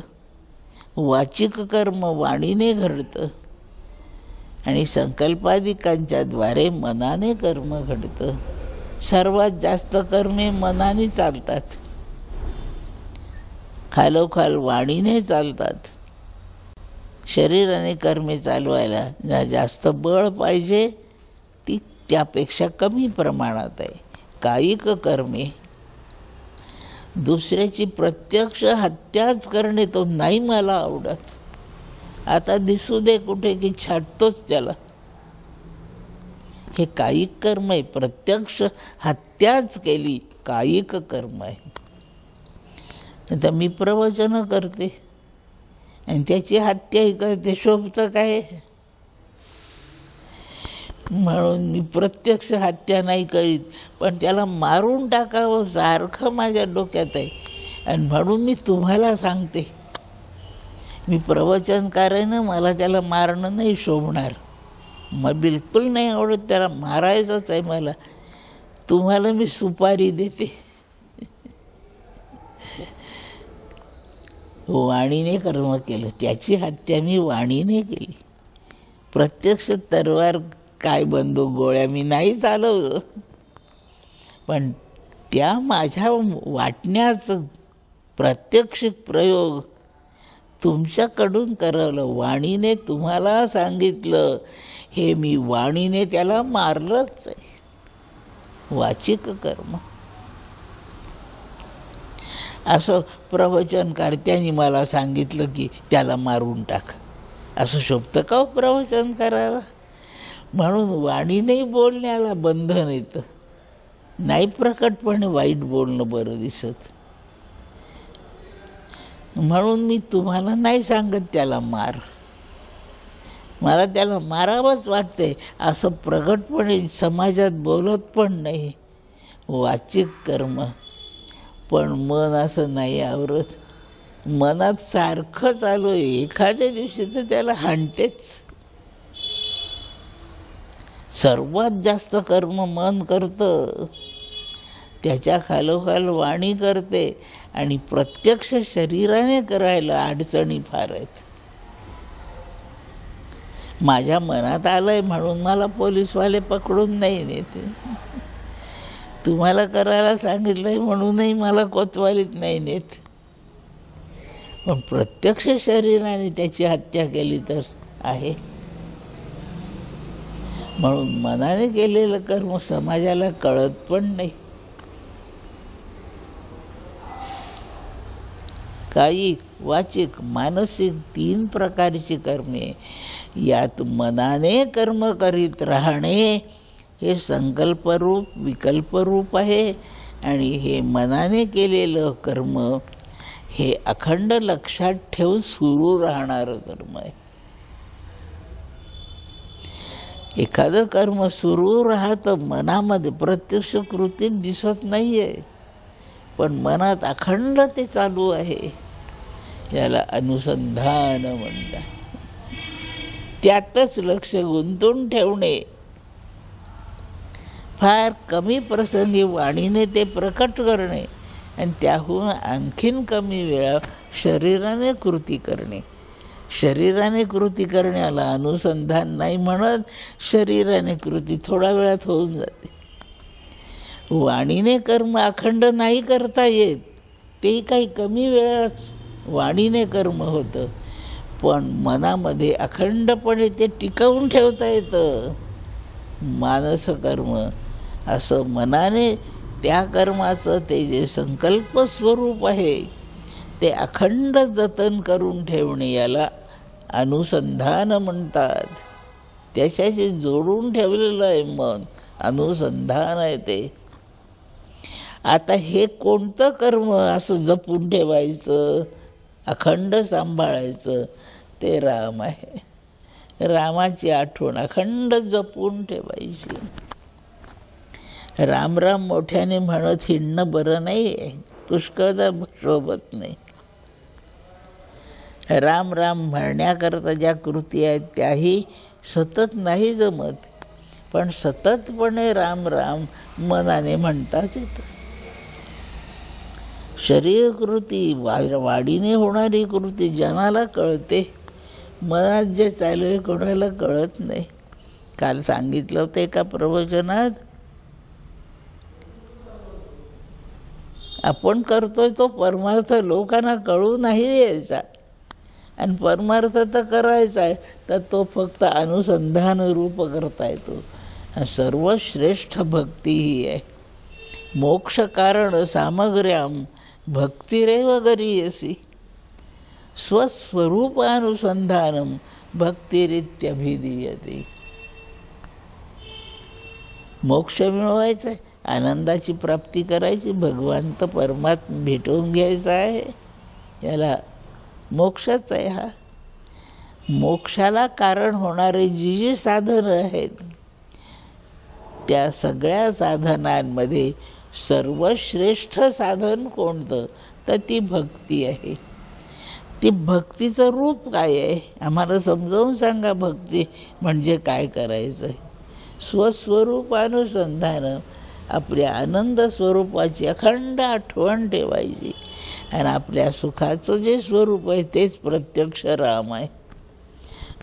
वाचिक कर्म वाणीने घडतं आणि संकल्पादिकांच्या द्वारे मनाने कर्म घडतं. सर्वात जास्त कर्मे मनाने चालतात, खालोखाल वाणीने चालतात. शरीराने कर्मे चालवायला जास्त बळ पाहिजे, ती त्यापेक्षा कमी प्रमाणात आहे. कायिक कर्मे, दुसऱ्याची प्रत्यक्ष हत्याच करणे, तो नाही मला आवडत, आता दिसू दे कुठे की छाटतोच त्याला, हे कायिक कर्म आहे. प्रत्यक्ष हत्याच केली, कायिक कर्म आहे. आता मी प्रवचन करते आणि त्याची हत्याही करते, शोभतं काय? म्हणून मी प्रत्यक्ष हत्या नाही करीत, पण त्याला मारून टाकावं सारखं माझ्या डोक्यात आहे. आणि म्हणून मी तुम्हाला सांगते, मी प्रवचनकार आहे ना, मला त्याला मारणं नाही शोभणार, मला बिलकुल नाही आवडत, त्याला मारायचंच आहे मला. तुम्हाला मी सुपारी देते. वाणीने कर्म केलं, त्याची हत्या मी वाणीने केली. प्रत्यक्ष तलवार काय बंदूक गोळ्या मी नाही चालवलं, पण त्या माझ्या वाटण्याचं प्रत्यक्ष प्रयोग तुमच्याकडून करवलं, वाणीने तुम्हाला सांगितलं, हे मी वाणीने त्याला मारलंच आहे. वाचिक कर्म. असं प्रवचनकर्त्यांनी मला सांगितलं की त्याला मारून टाक, असं शोभतं का प्रवचन करायला? म्हणून वाणीने बोलण्याला बंधन येतं, नाही प्रकटपणे वाईट बोलणं बरं दिसत. म्हणून मी तुम्हाला नाही सांगत त्याला मार, मला त्याला मारावंच वाटते, असं प्रकटपणे समाजात बोलत पण नाही. वाचिक कर्म. पण मन असं नाही आवरत, मनात सारखं चालू आहे, एखाद्या दिवशी तर त्याला हाणतेच. सर्वात जास्त कर्म मन करतं, त्याच्या खालोखाल वाणी करते आणि प्रत्यक्ष शरीराने करायला अडचणी फार आहेत. माझ्या मनात आलंय म्हणून मला पोलीसवाले पकडून नाही नेते, तुम्हाला करायला सांगितलंय म्हणूनही मला कोतवालीत नाही नेत. पण प्रत्यक्ष शरीराने त्याची हत्या केली तर आहे. म्हणून मनाने केलेलं कर्म समाजाला कळत पण नाही. कायिक, वाचिक, मानसिक 3 प्रकारची कर्मे. यात मनाने कर्म करीत राहणे हे संकल्परूप विकल्परूप आहे आणि हे मनाने केलेलं कर्म हे अखंड लक्षात ठेवून सुरू राहणारं कर्म आहे. एखादं कर्म सुरू राहतं मनामध्ये, प्रत्यक्ष कृतीत दिसत नाही आहे, पण मनात अखंड ते चालू आहे, याला अनुसंधान म्हणतात. त्यातच लक्ष गुंतून ठेवणे. फार कमी प्रसंगी वाणीने ते प्रकट करणे आणि त्याहून आणखीन कमी वेळा शरीराने कृती करणे. शरीराने कृती करण्याला अनुसंधान नाही म्हणत, शरीराने कृती थोड्या वेळात होऊन जाते. वाणीने कर्म अखंड नाही करता येत, तेही काही कमी वेळात वाणीने कर्म होतं, पण मनामध्ये अखंडपणे ते टिकवून ठेवता येतं. मानस कर्म असं मनाने त्या कर्माचं ते जे संकल्प स्वरूप आहे ते अखंड जतन करून ठेवणे याला अनुसंधान म्हणतात. त्याच्याशी जोडून ठेवलेलं आहे मन, अनुसंधान आहे ते. आता हे कोणतं कर्म असं जपून ठेवायचं, अखंड सांभाळायचं, ते राम आहे. रामाची आठवण अखंड जपून ठेवायची. राम राम मोठ्याने म्हणत हिंडणं बरं नाही आहे, पुष्कळदा शोभत नाही. राम राम म्हणण्याकरता ज्या कृती आहेत त्याही सतत नाही जमत, पण सततपणे राम राम मनाने म्हणताच येतं. शरीर कृती, वाडीने होणारी कृती जनाला कळते, मनात जे चालू आहे कोणाला कळत नाही. काल सांगितलं होतं एका प्रवचनात, आपण करतोय तो परमार्थ लोकांना कळू नाही यायचा, आणि परमार्थ तर करायचा आहे, तर तो फक्त अनुसंधान रूप करता येतो. सर्वश्रेष्ठ भक्ती ही आहे. मोक्ष कारण सामग्र्याम भक्तिरेव गरीयसी, स्वस्वरूपानुसंधानम भक्तिरित्यभिधीयते. मोक्ष मिळवायचा आहे, आनंदाची प्राप्ती करायची, भगवंत परमात्मा भेटवून घ्यायचा आहे, याला मोक्षच आहे. हा मोक्षाला कारण होणारे जी जी साधनं आहेत त्या सगळ्या साधनांमध्ये सर्वश्रेष्ठ साधन कोणतं, तर ती भक्ती आहे. ती भक्तीचं रूप काय आहे आम्हाला समजावून सांगा. भक्ती म्हणजे काय करायचं? स्वस्वरूपानुसंधान, आपल्या आनंद स्वरूपाची अखंड आठवण ठेवायची, आणि आपल्या सुखाचं जे स्वरूप आहे तेच प्रत्यक्ष राम आहे.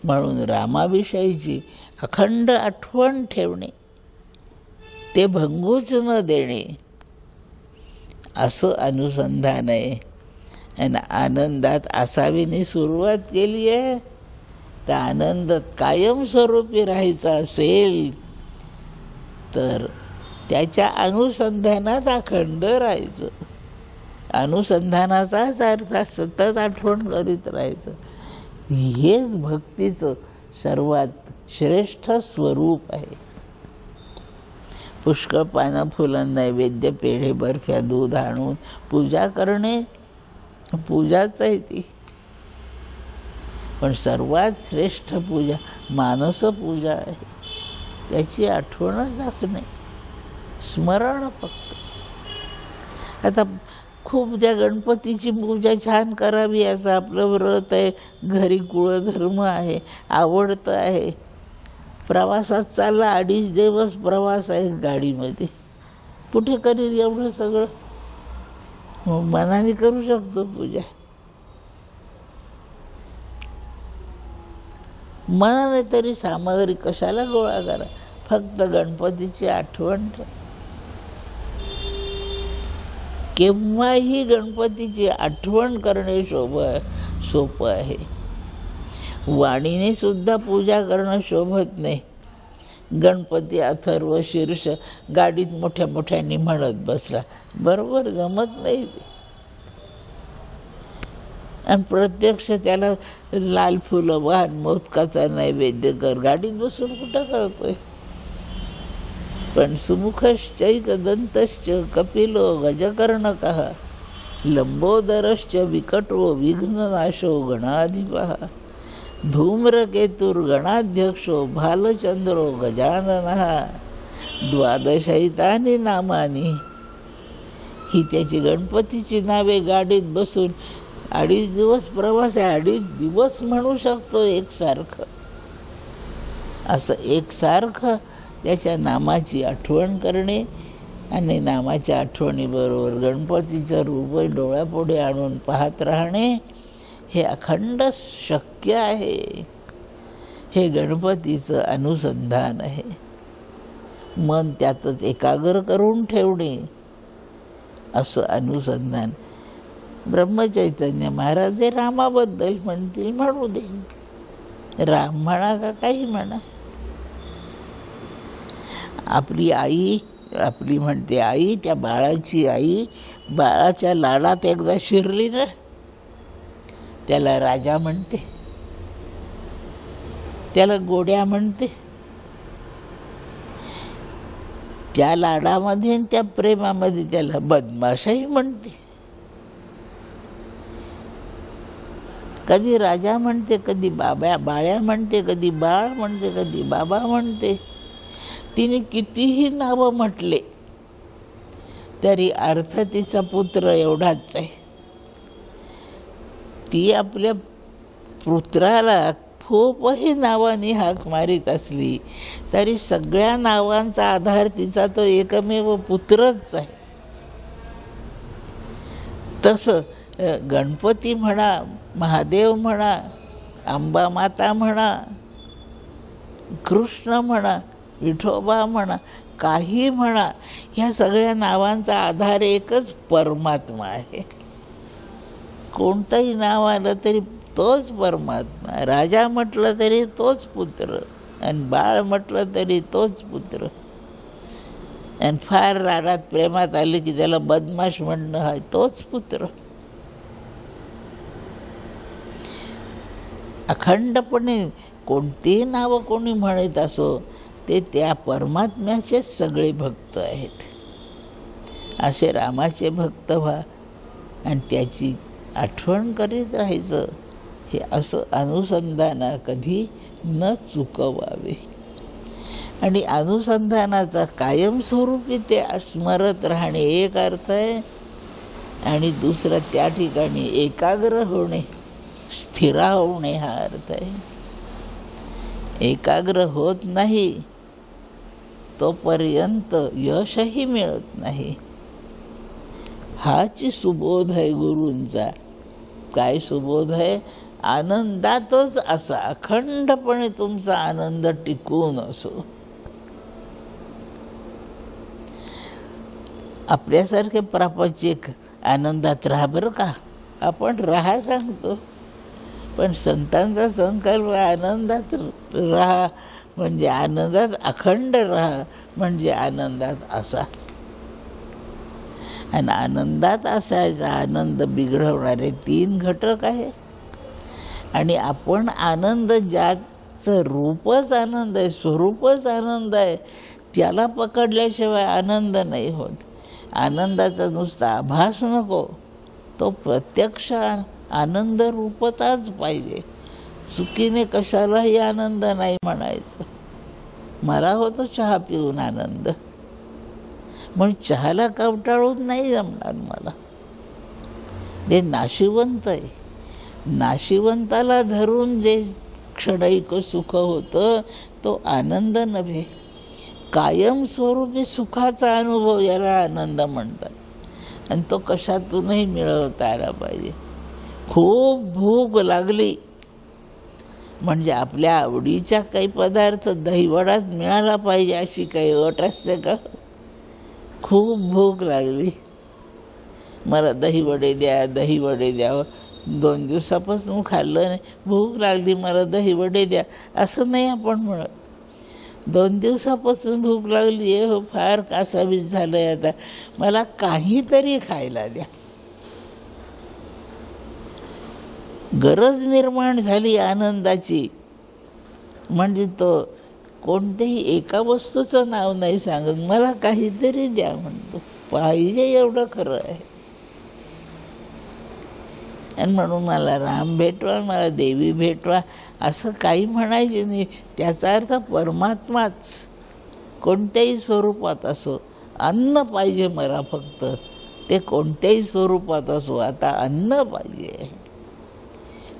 म्हणून रामाविषयीची अखंड आठवण ठेवणे, ते भंगूच न देणे, असं अनुसंधान आहे. आणि आनंदात असावीने सुरुवात केली आहे, तर आनंदात कायमस्वरूपी राहायचा असेल तर त्याच्या अनुसंधानात अखंड राहायचं. अनुसंधानाचाच अर्थ सतत आठवण करीत राहायचं. हेच भक्तीचं सर्वात श्रेष्ठ स्वरूप आहे. पुष्कळ पानं फुलं नैवेद्य पेढे बर्फ्या दूध आणून पूजा करणे पूजाच आहे ती, पण सर्वात श्रेष्ठ पूजा मानस पूजा आहे. त्याची आठवणच असणे, स्मरण फक्त. आता खूप त्या गणपतीची पूजा छान करावी असं आपलं व्रत आहे, घरी कुळधर्म आहे, आवडतं आहे. प्रवासात चालला, 2.5 दिवस प्रवास आहे गाडीमध्ये, कुठे करील एवढं सगळं? मनाने करू शकतो पूजा. मनाने तरी सामग्री कशाला गोळा करा, फक्त गणपतीची आठवण ठेवा. केव्हाही गणपतीची आठवण करणे सोपं आहे. वाणीने सुद्धा पूजा करणं शोभत नाही. गणपती अथर्व शीर्ष गाडीत मोठ्या मोठ्याने म्हणत बसला, बरोबर जमत नाही. आणि प्रत्यक्ष त्याला लाल फुलं वाहन मोदकाचा नैवेद्य कर, गाडीत बसून कुठं करतोय? पण सुमुखश्चैक दंतश्च कपिलो गजकर्णकः लंबोदरश्च विकटो विघ्ननाशो गणाधिपः धूम्रकेतुर्गणाध्यक्षो भालचंद्रो गजाननः 12 नामानी. ही त्याची गणपतीची नावे. गाडीत बसून 2.5 दिवस प्रवास आहे, 2.5 दिवस म्हणू शकतो एकसारखं. असं एकसारखं त्याच्या नामाची आठवण करणे आणि नामाच्या आठवणीबरोबर गणपतीचं रूप डोळ्यापुढे आणून पाहत राहणे, हे अखंड शक्य आहे. हे गणपतीचं अनुसंधान आहे. मन त्यातच एकाग्र करून ठेवणे, असं अनुसंधान. ब्रह्मचैतन्य महाराज हे रामाबद्दल म्हणतील, म्हणू दे. राम म्हणा का काही म्हणा. आपली आई, आपली म्हणते आई, त्या बाळाची आई बाळाच्या लाडात एकदा शिरली ना, त्याला राजा म्हणते, त्याला गोड्या म्हणते. त्या लाडामध्ये त्या प्रेमामध्ये त्याला बदमाशही म्हणते. कधी राजा म्हणते, कधी बाळ्या म्हणते, कधी बाळ म्हणते, कधी बाबा म्हणते. तिने कितीही नावं म्हटले तरी अर्थ तिचा पुत्र एवढाच आहे. ती आपल्या पुत्राला खूपही नावाने हाक मारीत असली तरी सगळ्या नावांचा आधार तिचा तो एकमेव पुत्रच आहे. तसं गणपती म्हणा, महादेव म्हणा, अंबा माता म्हणा, कृष्ण म्हणा, विठोबा म्हणा, काही म्हणा, ह्या सगळ्या नावांचा आधार एकच परमात्मा आहे. कोणतंही नाव आलं तरी तोच परमात्मा. राजा म्हटलं तरी तोच पुत्र, आणि बाळ म्हटलं तरी तोच पुत्र. आणि फार रागात प्रेमात आले की त्याला बदमाश म्हणणं आहे तोच पुत्र. अखंडपणे कोणतीही नावं कोणी म्हणत असो ते त्या परमात्म्याचेच सगळे भक्त आहेत. असे रामाचे भक्त व्हा आणि त्याची आठवण करीत राहायचं. हे असं अनुसंधाना कधी न चुकवावे. आणि अनुसंधानाचा कायमस्वरूपी ते स्मरत राहणे एक अर्थ आहे, आणि दुसरा त्या ठिकाणी एकाग्र होणे, स्थिरावणे हा अर्थ आहे. एकाग्र होत नाही तोपर्यंत यशही मिळत नाही. हाच सुबोध आहे गुरूंचा. काय सुबोध आहे? आनंदातच असा अखंडपणे तुमचा आनंद टिकून असो. आपल्यासारखे प्रापंचिक आनंदात राहा बरं का, आपण राहा सांगतो, पण संतांचा संकल्प आनंदात राहा म्हणजे आनंदात अखंड राहा म्हणजे आनंदात असा. आणि आनंदात असायचा आनंद बिघडवणारे 3 घटक आहे. आणि आपण आनंद ज्याचं रूपच आनंद आहे, स्वरूपच आनंद आहे, त्याला पकडल्याशिवाय आनंद नाही होत. आनंदाचा नुसता आभास नको, तो प्रत्यक्ष आनंद रूपताच पाहिजे. चुकीने कशालाही आनंद नाही म्हणायचं. मला होतो चहा पिऊन आनंद, म्हणून चहाला कवटाळून नाही जमणार मला. ते नाशिवंत आहे. नाशिवंताला धरून जे क्षणिक सुख होतं तो आनंद नव्हे, कायमस्वरूपी सुखाचा अनुभव याला आनंद म्हणतात. आणि तो कशातूनही मिळवता आला पाहिजे. खूप भूक लागली म्हणजे आपल्या आवडीचा काही पदार्थ दहीवडाच मिळाला पाहिजे अशी काही अट असते का? खूप भूक लागली, मला दहीवडे द्या, दहीवडे द्या. 2 दिवसापासून खाल्लं नाही, भूक लागली, मला दहीवडे द्या असं नाही आपण म्हणत. 2 दिवसापासून भूक लागली आहे, हो फार कासावीस झालं आहे, आता मला काहीतरी खायला द्या. गरज निर्माण झाली आनंदाची म्हणजे तो कोणत्याही एका वस्तूचं नाव नाही सांगत, मला काहीतरी द्या म्हणतो. पाहिजे एवढं खरं आहे. आणि म्हणून मला राम भेटवा, मला देवी भेटवा असं काही म्हणायचे नाही. त्याचा अर्थ परमात्माच कोणत्याही स्वरूपात असो. अन्न पाहिजे मला फक्त, ते कोणत्याही स्वरूपात असो. आता अन्न पाहिजे.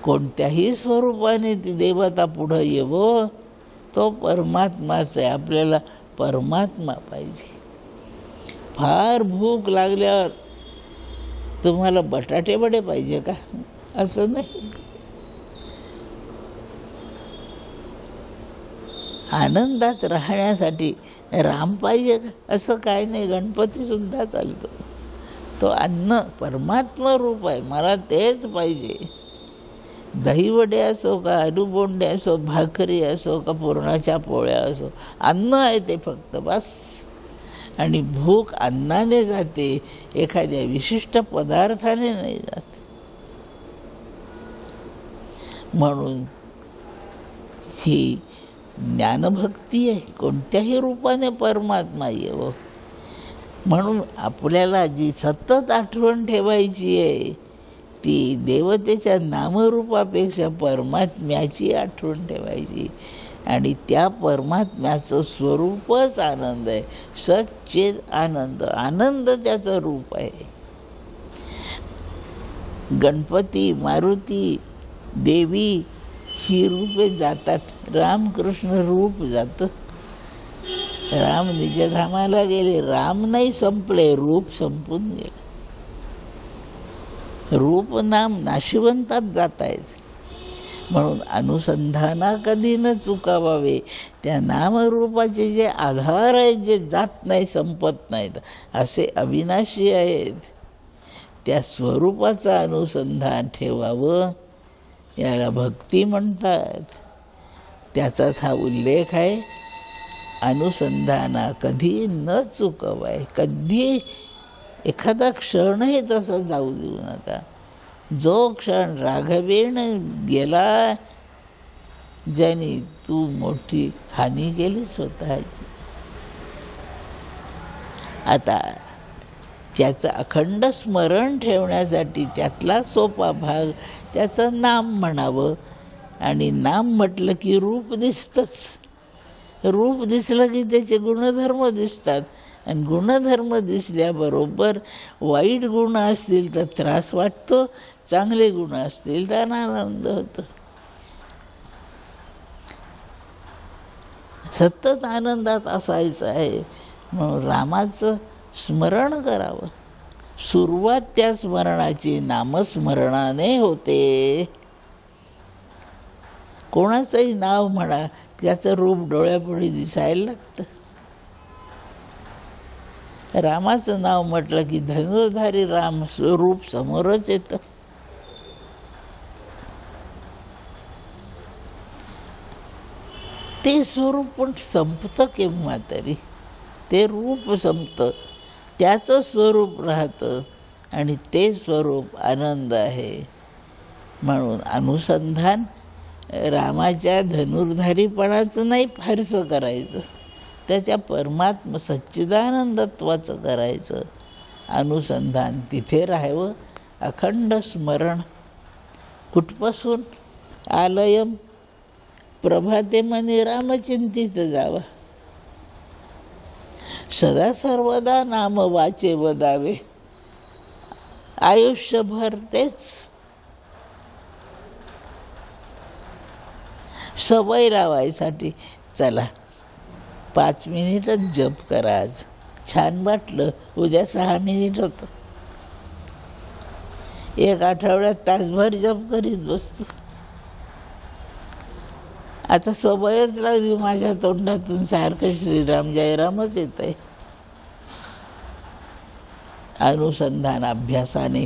कोणत्याही स्वरूपाने ती देवता पुढं येवो, तो परमात्माच आहे. आपल्याला परमात्मा पाहिजे. फार भूक लागल्यावर तुम्हाला बटाटे वडे पाहिजे का? असं नाही. आनंदात राहण्यासाठी राम पाहिजे का? असं काय नाही. गणपती सुद्धा चालतो. तो अन्न परमात्मा रूप आहे, मला तेच पाहिजे. दहीवडे असो का आलूबोंडे असो, भाकरी असो का पुरणाच्या पोळ्या असो, अन्न आहे ते फक्त बस. आणि भूक अन्नाने जाते, एखाद्या विशिष्ट पदार्थाने नाही जात. म्हणून ही ज्ञानभक्ती आहे. कोणत्याही रूपाने परमात्मा येवो. म्हणून आपल्याला जी सतत आठवण ठेवायची आहे ती देवतेच्या नामरूपापेक्षा परमात्म्याची आठवण ठेवायची. आणि त्या परमात्म्याचं स्वरूपच आनंद आहे. सच्चेत आनंद, आनंद त्याचं रूप आहे. गणपती, मारुती, देवी ही रूपे जातात. रामकृष्ण रूप जातं. राम निजधामाला गेले, राम नाही संपले, रूप संपून गेले. रूप नाम नाशिवंतात जात आहेत. म्हणून अनुसंधाना कधी न चुकावावे. त्या नामरूपाचे जे आधार आहेत, जे जात नाही, संपत नाहीत, असे अविनाशी आहेत, त्या स्वरूपाचं अनुसंधान ठेवावं. याला भक्ती म्हणतात. त्याचाच हा उल्लेख आहे. अनुसंधाना कधी न चुकवाय. कधी एखादा क्षणही तसा जाऊ देऊ नका. जो क्षण राघवेण गेला, ज्याने तू मोठी हानी केली स्वतःची. आता त्याचं अखंड स्मरण ठेवण्यासाठी त्यातला सोपा भाग त्याचं नाम म्हणावं. आणि नाम म्हटलं की रूप दिसतंच. रूप दिसलं की त्याचे गुणधर्म दिसतात. आणि गुणधर्म दिसल्याबरोबर वाईट गुण असतील तर त्रास वाटतो, चांगले गुण असतील तर आनंद होतो. सतत आनंदात असायचं आहे म्हणून रामाचं स्मरण करावं. सुरुवात त्या स्मरणाची नामस्मरणाने होते. कोणाचंही नाव म्हणा, त्याचं रूप डोळ्यापुढे दिसायला लागतं. रामाचं नाव म्हटलं की धनुर्धारी राम रूप समोरच येतं. ते स्वरूप पण संपतं केव्हा तरी. ते रूप संपतं, त्याचं स्वरूप राहतं आणि ते स्वरूप आनंद आहे. म्हणून अनुसंधान रामाच्या धनुर्धारीपणाचं नाही फारसं करायचं, त्याच्या परमात्म सच्चिदानंदत्वाचं करायचं. अनुसंधान तिथे राहावं. अखंड स्मरण. कुठपासून? आलयम प्रभाते मनी रामचिंतित जावा. सदा सर्वदा नाम वाचे वदावे. आयुष्यभर तेच. सवय लावायसाठी चला 5 मिनिटच जप करा. आज छान वाटलं, उद्या 6 मिनिट होतं. एक आठवड्यात तासभर जप करीत बसतो. आता सवयच लागली, माझ्या तोंडातून सारखं श्रीराम जयरामच येत आहे. अनुसंधान अभ्यासाने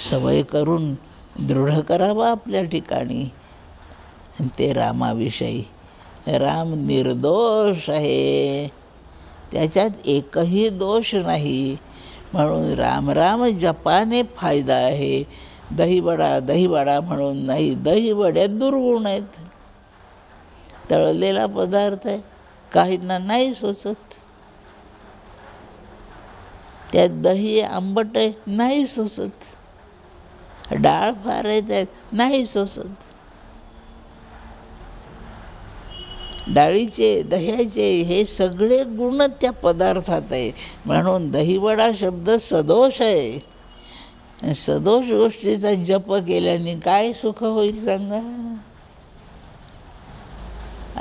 सवय करून दृढ करावा आपल्या ठिकाणी. ते रामाविषयी. राम निर्दोष आहे, त्याच्यात एकही दोष नाही. म्हणून राम राम जपाने फायदा आहे. दहीवडा दहीवडा म्हणून नाही, दहीवड्यात दुर्गुण आहेत. तळलेला पदार्थ आहे, काहींना नाही सोसत. त्यात दही आंबट आहे, नाही सोसत. डाळ फार आहे, त्यात नाही सोसत. डाळीचे, दह्याचे हे सगळे गुण त्या पदार्थात आहे. म्हणून दहीवडा शब्द सदोष आहे. सदोष गोष्टीचा जप केल्याने काय सुख होईल सांगा.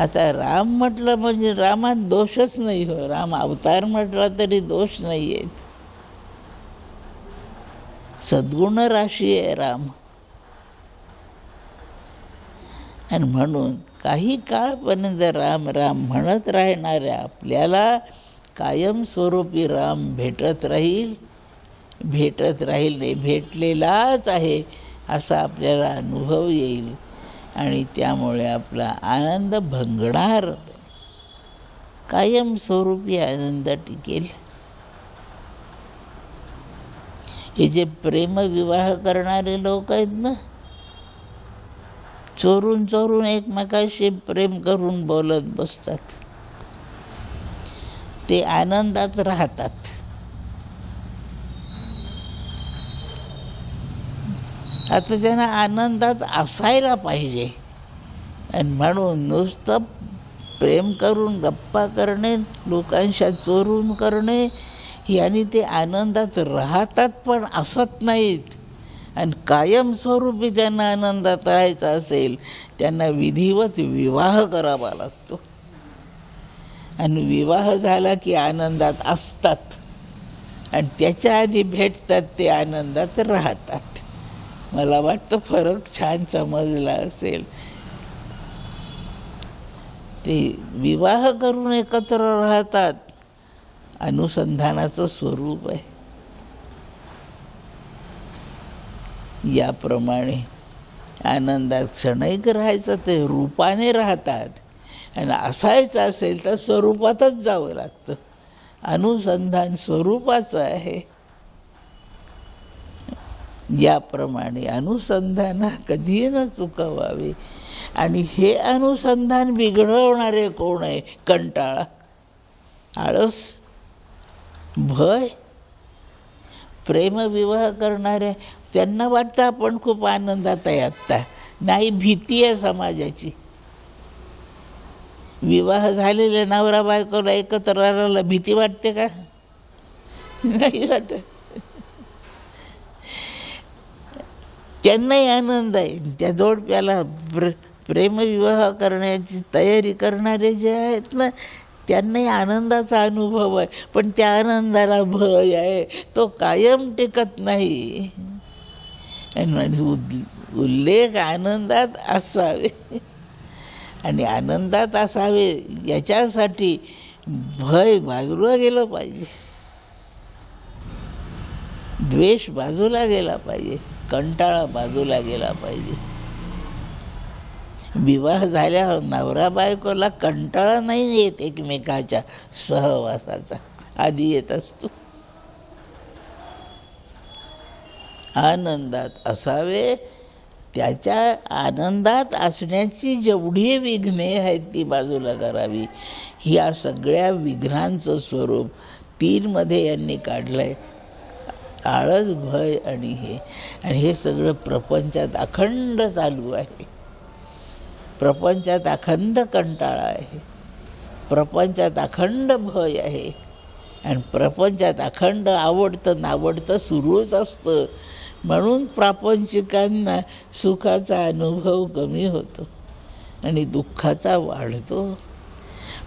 आता राम म्हटलं म्हणजे रामात दोषच नाही हो. राम अवतार म्हटला तरी दोष नाही आहेत. सद्गुण राशी आहे राम. आणि म्हणून काही काळपर्यंत राम राम म्हणत राहणाऱ्या आपल्याला कायमस्वरूपी राम भेटत राहील. भेटत राहील नाही, भेटलेलाच आहे असा आपल्याला अनुभव येईल. आणि त्यामुळे आपला आनंद भंगणार, कायमस्वरूपी आनंद टिकेल. हे जे प्रेमविवाह करणारे लोक आहेत ना, चोरून चोरून एकमेकाशी प्रेम करून बोलत बसतात, ते आनंदात राहतात. आता त्यांना आनंदात असायला पाहिजे. आणि म्हणून नुसतं प्रेम करून गप्पा करणे, लोकांशी चोरून करणे, यांनी ते आनंदात राहतात पण असत नाहीत. आणि कायमस्वरूपी त्यांना आनंदात राहायचं असेल त्यांना विधिवत विवाह करावा लागतो. आणि विवाह झाला की आनंदात असतात आणि त्याच्या आधी भेटतात ते आनंदात राहतात. मला वाटतं फरक छान समजला असेल. ते विवाह करून एकत्र राहतात, अनुसंधानाचं स्वरूप आहे. याप्रमाणे आनंदात क्षणिक राहायचं ते रूपाने राहतात आणि असायचं असेल तर स्वरूपातच जावं लागतं. अनुसंधान स्वरूपाचं आहे. याप्रमाणे अनुसंधान कधी न चुकवावे. आणि हे अनुसंधान बिघडवणारे कोण आहे? कंटाळा, आळस, भय. प्रेमविवाह करणारे त्यांना वाटतं आपण खूप आनंदात आहे आत्ता. नाही, भीती आहे समाजाची. विवाह झालेल्या नवरा बायकोला एकत्र राहायला भीती वाटते का? नाही वाटत. त्यांनाही आनंद आहे. त्या जोडप्याला प्रेमविवाह करण्याची तयारी करणारे जे आहेत ना त्यांनाही आनंदाचा अनुभव आहे. पण त्या आनंदाला भय आहे, तो कायम टिकत नाही. उल्लेख आनंदात असावे आणि आनंदात असावे याच्यासाठी भय बाजूला गेलं पाहिजे, द्वेष बाजूला गेला पाहिजे, कंटाळा बाजूला गेला पाहिजे. विवाह झाल्यावर नवरा बायकोला कंटाळा नाही येत एकमेकाच्या सहवासाचा, आधी येत असतो. आनंदात असावे, त्याच्या आनंदात असण्याची जेवढी विघ्ने आहेत ती बाजूला करावी. ह्या सगळ्या विघ्नांचं स्वरूप 3 मध्ये यांनी काढलं आहे. आळस, भय आणि हे सगळं प्रपंचात अखंड चालू आहे. प्रपंचात अखंड कंटाळा आहे, प्रपंचात अखंड भय आहे आणि प्रपंचात अखंड आवडतं नावडतं सुरूच असतं. म्हणून प्रापंचिकांना सुखाचा अनुभव कमी होतो आणि दुःखाचा वाढतो.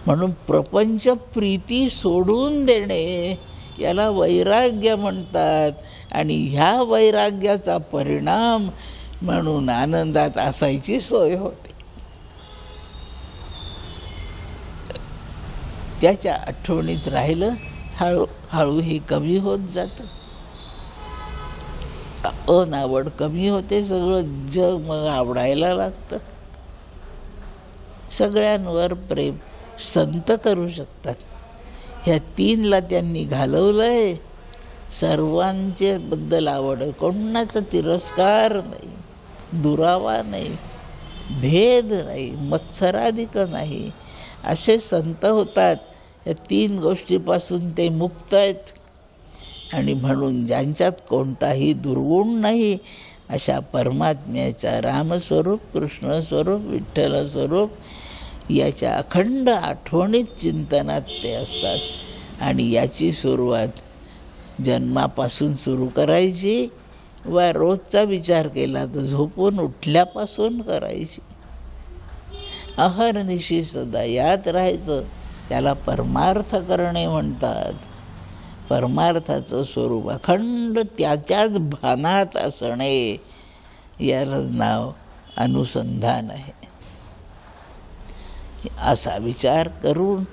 म्हणून प्रपंच प्रीती सोडून देणे याला वैराग्य म्हणतात. आणि ह्या वैराग्याचा परिणाम म्हणून आनंदात असायची सोय होते. त्याच्या आठवणीत राहिलं हळूहळू हे कमी होत जातं. अनावड कमी होते, सगळं जग मग आवडायला लागतं. सगळ्यांवर प्रेम संत करू शकतात. ह्या 3ला त्यांनी घालवलंय. सर्वांचे बद्दल आवड, कोणाचा तिरस्कार नाही, दुरावा नाही, भेद नाही, मत्सराधिक नाही. असे संत होतात. या 3 गोष्टीपासून ते मुक्त आहेत. आणि म्हणून ज्यांच्यात कोणताही दुर्गुण नाही अशा परमात्म्याच्या रामस्वरूप, कृष्णस्वरूप, विठ्ठलस्वरूप याच्या अखंड आठवणीत चिंतनात ते असतात. आणि याची सुरुवात जन्मापासून सुरू करायची वा रोजचा विचार केला तर झोपून उठल्यापासून करायची. अहर्निशी सदा यात राहायचं. त्याला परमार्थ करणे म्हणतात. परमार्थाचं स्वरूप अखंड त्याच्याच भानात असणे याला नाव अनुसंधान आहे. असा विचार करून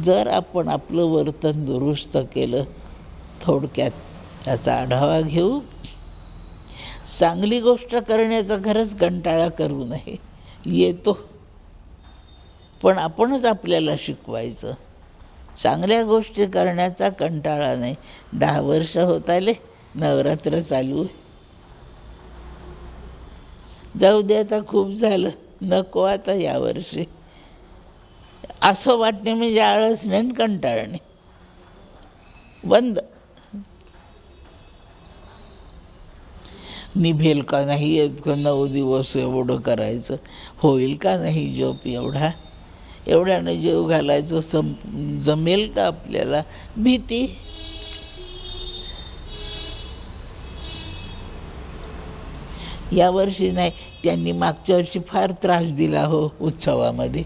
जर आपण आपलं वर्तन दुरुस्त केलं, थोडक्यात याचा आढावा घेऊ. चांगली गोष्ट करण्याचा खरंच कंटाळा करू नये, येतो. पण आपणच आपल्याला शिकवायचं. चांगल्या गोष्टी करण्याचा कंटाळा नाही. 10 वर्ष होत आले, नवरात्र चालू आहे. जाऊ दे आता, खूप झालं, नको आता यावर्षी, असं वाटणे म्हणजे आळस नाही, कंटाळणे. बंद. निभेल का नाही 9 दिवस एवढं करायचं, होईल का नाही जप एवढ्यानं जीव घालायचं, जमेल का आपल्याला? भीती. यावर्षी नाही, त्यांनी मागच्या वर्षी फार त्रास दिला हो उत्सवामध्ये.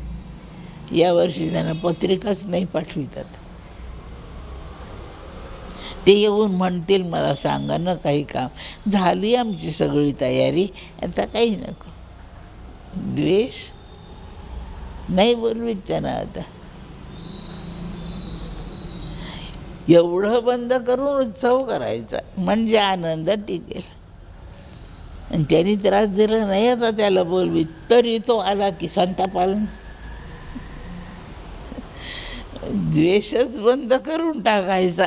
यावर्षी त्यांना पत्रिकाच नाही पाठवितात. ते येऊन म्हणतील मला सांगा ना काही काम, झाली आमची सगळी तयारी, आता काही नको. द्वेष नाही बोलवीत त्यांना. आता एवढं बंद करून उत्सव करायचा म्हणजे आनंद टिकेल. आणि त्यांनी त्रास दिला नाही आता त्याला बोलवीत, तरी तो आला की संतापाला. द्वेषच बंद करून टाकायचा,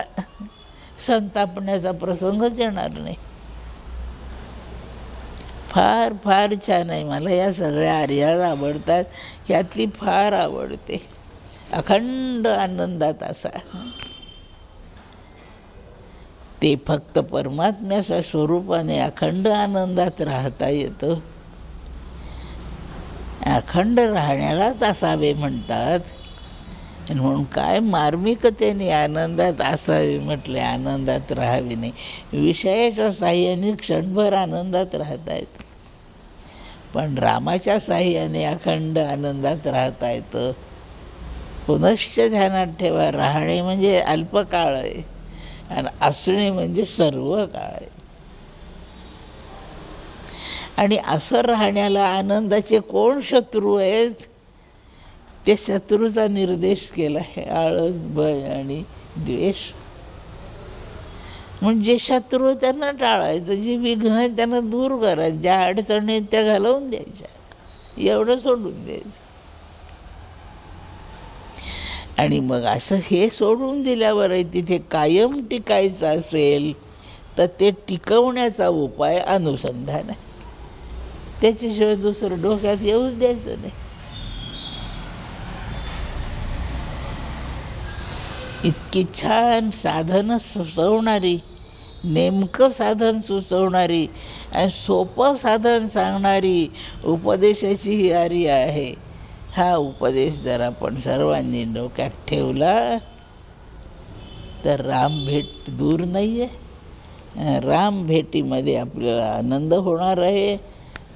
संतापण्याचा प्रसंगच येणार नाही. फार फार छान आहे. मला या सगळ्या आर्यात आवडतात, ह्यातली फार आवडते. अखंड आनंदात असा, ते फक्त परमात्म्याच्या स्वरूपाने अखंड आनंदात राहता येतं. अखंड राहण्यालाच असावे म्हणतात. आणि म्हणून काय मार्मिकतेने आनंदात असावे म्हटले, आनंदात राहावे नाही. विषयाच्या साह्याने क्षणभर आनंदात राहता येतं, पण रामाच्या साह्याने अखंड आनंदात राहता येतं. पुनश्च ध्यानात ठेवा, राहणे म्हणजे अल्पकाळ आहे आणि असणे म्हणजे सर्व काळ आहे. आणि असं राहण्याला आनंदाचे कोण शत्रू आहेत, ते शत्रूचा निर्देश केला आहे, आळस, भय आणि द्वेष. म्हणजे शत्रू त्यांना टाळायचं, जी विघ्न आहेत त्यांना दूर करायचं, ज्या अडचणी आहेत त्या घालवून द्यायच्या, एवढं सोडून द्यायचं. आणि मग असं हे सोडून दिल्यावर आहे तिथे कायम टिकायचं असेल तर ते टिकवण्याचा उपाय अनुसंधान आहे. त्याच्याशिवाय दुसरं डोक्यात येऊच द्यायचं नाही. इतकी छान साधनं सुचवणारी, नेमकं साधन सुचवणारी आणि सोपं साधन सांगणारी उपदेशाची ही आर्य आहे. हा उपदेश जर आपण सर्वांनी डोक्यात ठेवला तर रामभेट दूर नाही आहे. रामभेटीमध्ये आपल्याला आनंद होणार आहे.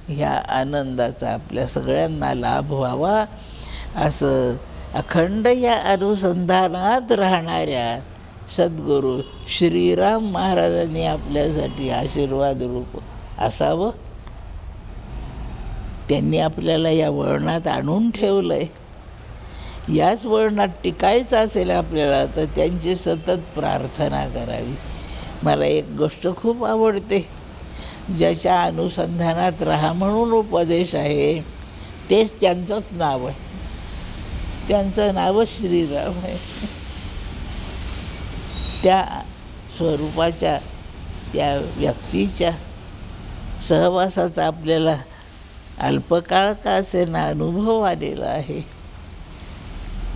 ह्या आनंदाचा आपल्या सगळ्यांना लाभ व्हावा असं अखंड या अनुसंधानात राहणाऱ्या सद्गुरू श्रीराम महाराजांनी आपल्यासाठी आशीर्वाद रूप असावं. त्यांनी आपल्याला या वळणात आणून ठेवलं आहे. याच वळणात टिकायचं असेल आपल्याला तर त्यांची सतत प्रार्थना करावी. मला एक गोष्ट खूप आवडते, ज्याच्या अनुसंधानात राहा म्हणून उपदेश आहे, तेच त्यांचंच नाव आहे. त्यांचं नावच श्रीराम आहे. त्या स्वरूपाच्या, त्या व्यक्तीच्या सहवासाचा आपल्याला अल्पकाळ का असेना अनुभव आलेला आहे.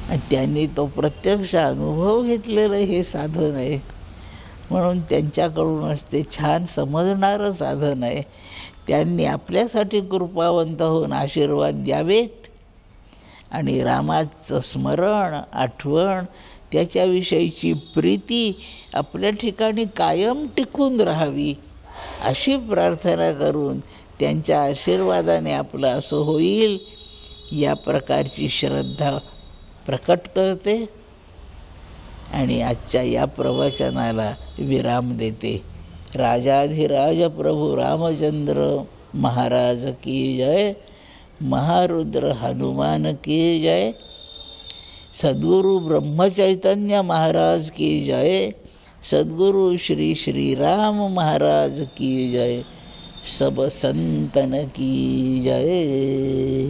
आणि त्यांनी तो प्रत्यक्ष अनुभव घेतलेलं हे साधन आहे. म्हणून त्यांच्याकडूनच ते छान समजणारं साधन आहे. त्यांनी आपल्यासाठी कृपावंत होऊन आशीर्वाद द्यावेत आणि रामाचं स्मरण, आठवण, त्याच्याविषयीची प्रीती आपल्या ठिकाणी कायम टिकून राहावी अशी प्रार्थना करून त्यांच्या आशीर्वादाने आपलं असं होईल या प्रकारची श्रद्धा प्रकट करते आणि आजच्या या प्रवचनाला विराम देते. राजाधिराज प्रभू रामचंद्र महाराज की जय. महारुद्र हनुमान की जय. सद्गुरु ब्रह्मचैतन्य महाराज की जय. सद्गुरु श्री श्रीराम महाराज की जय. सब संतन की जय.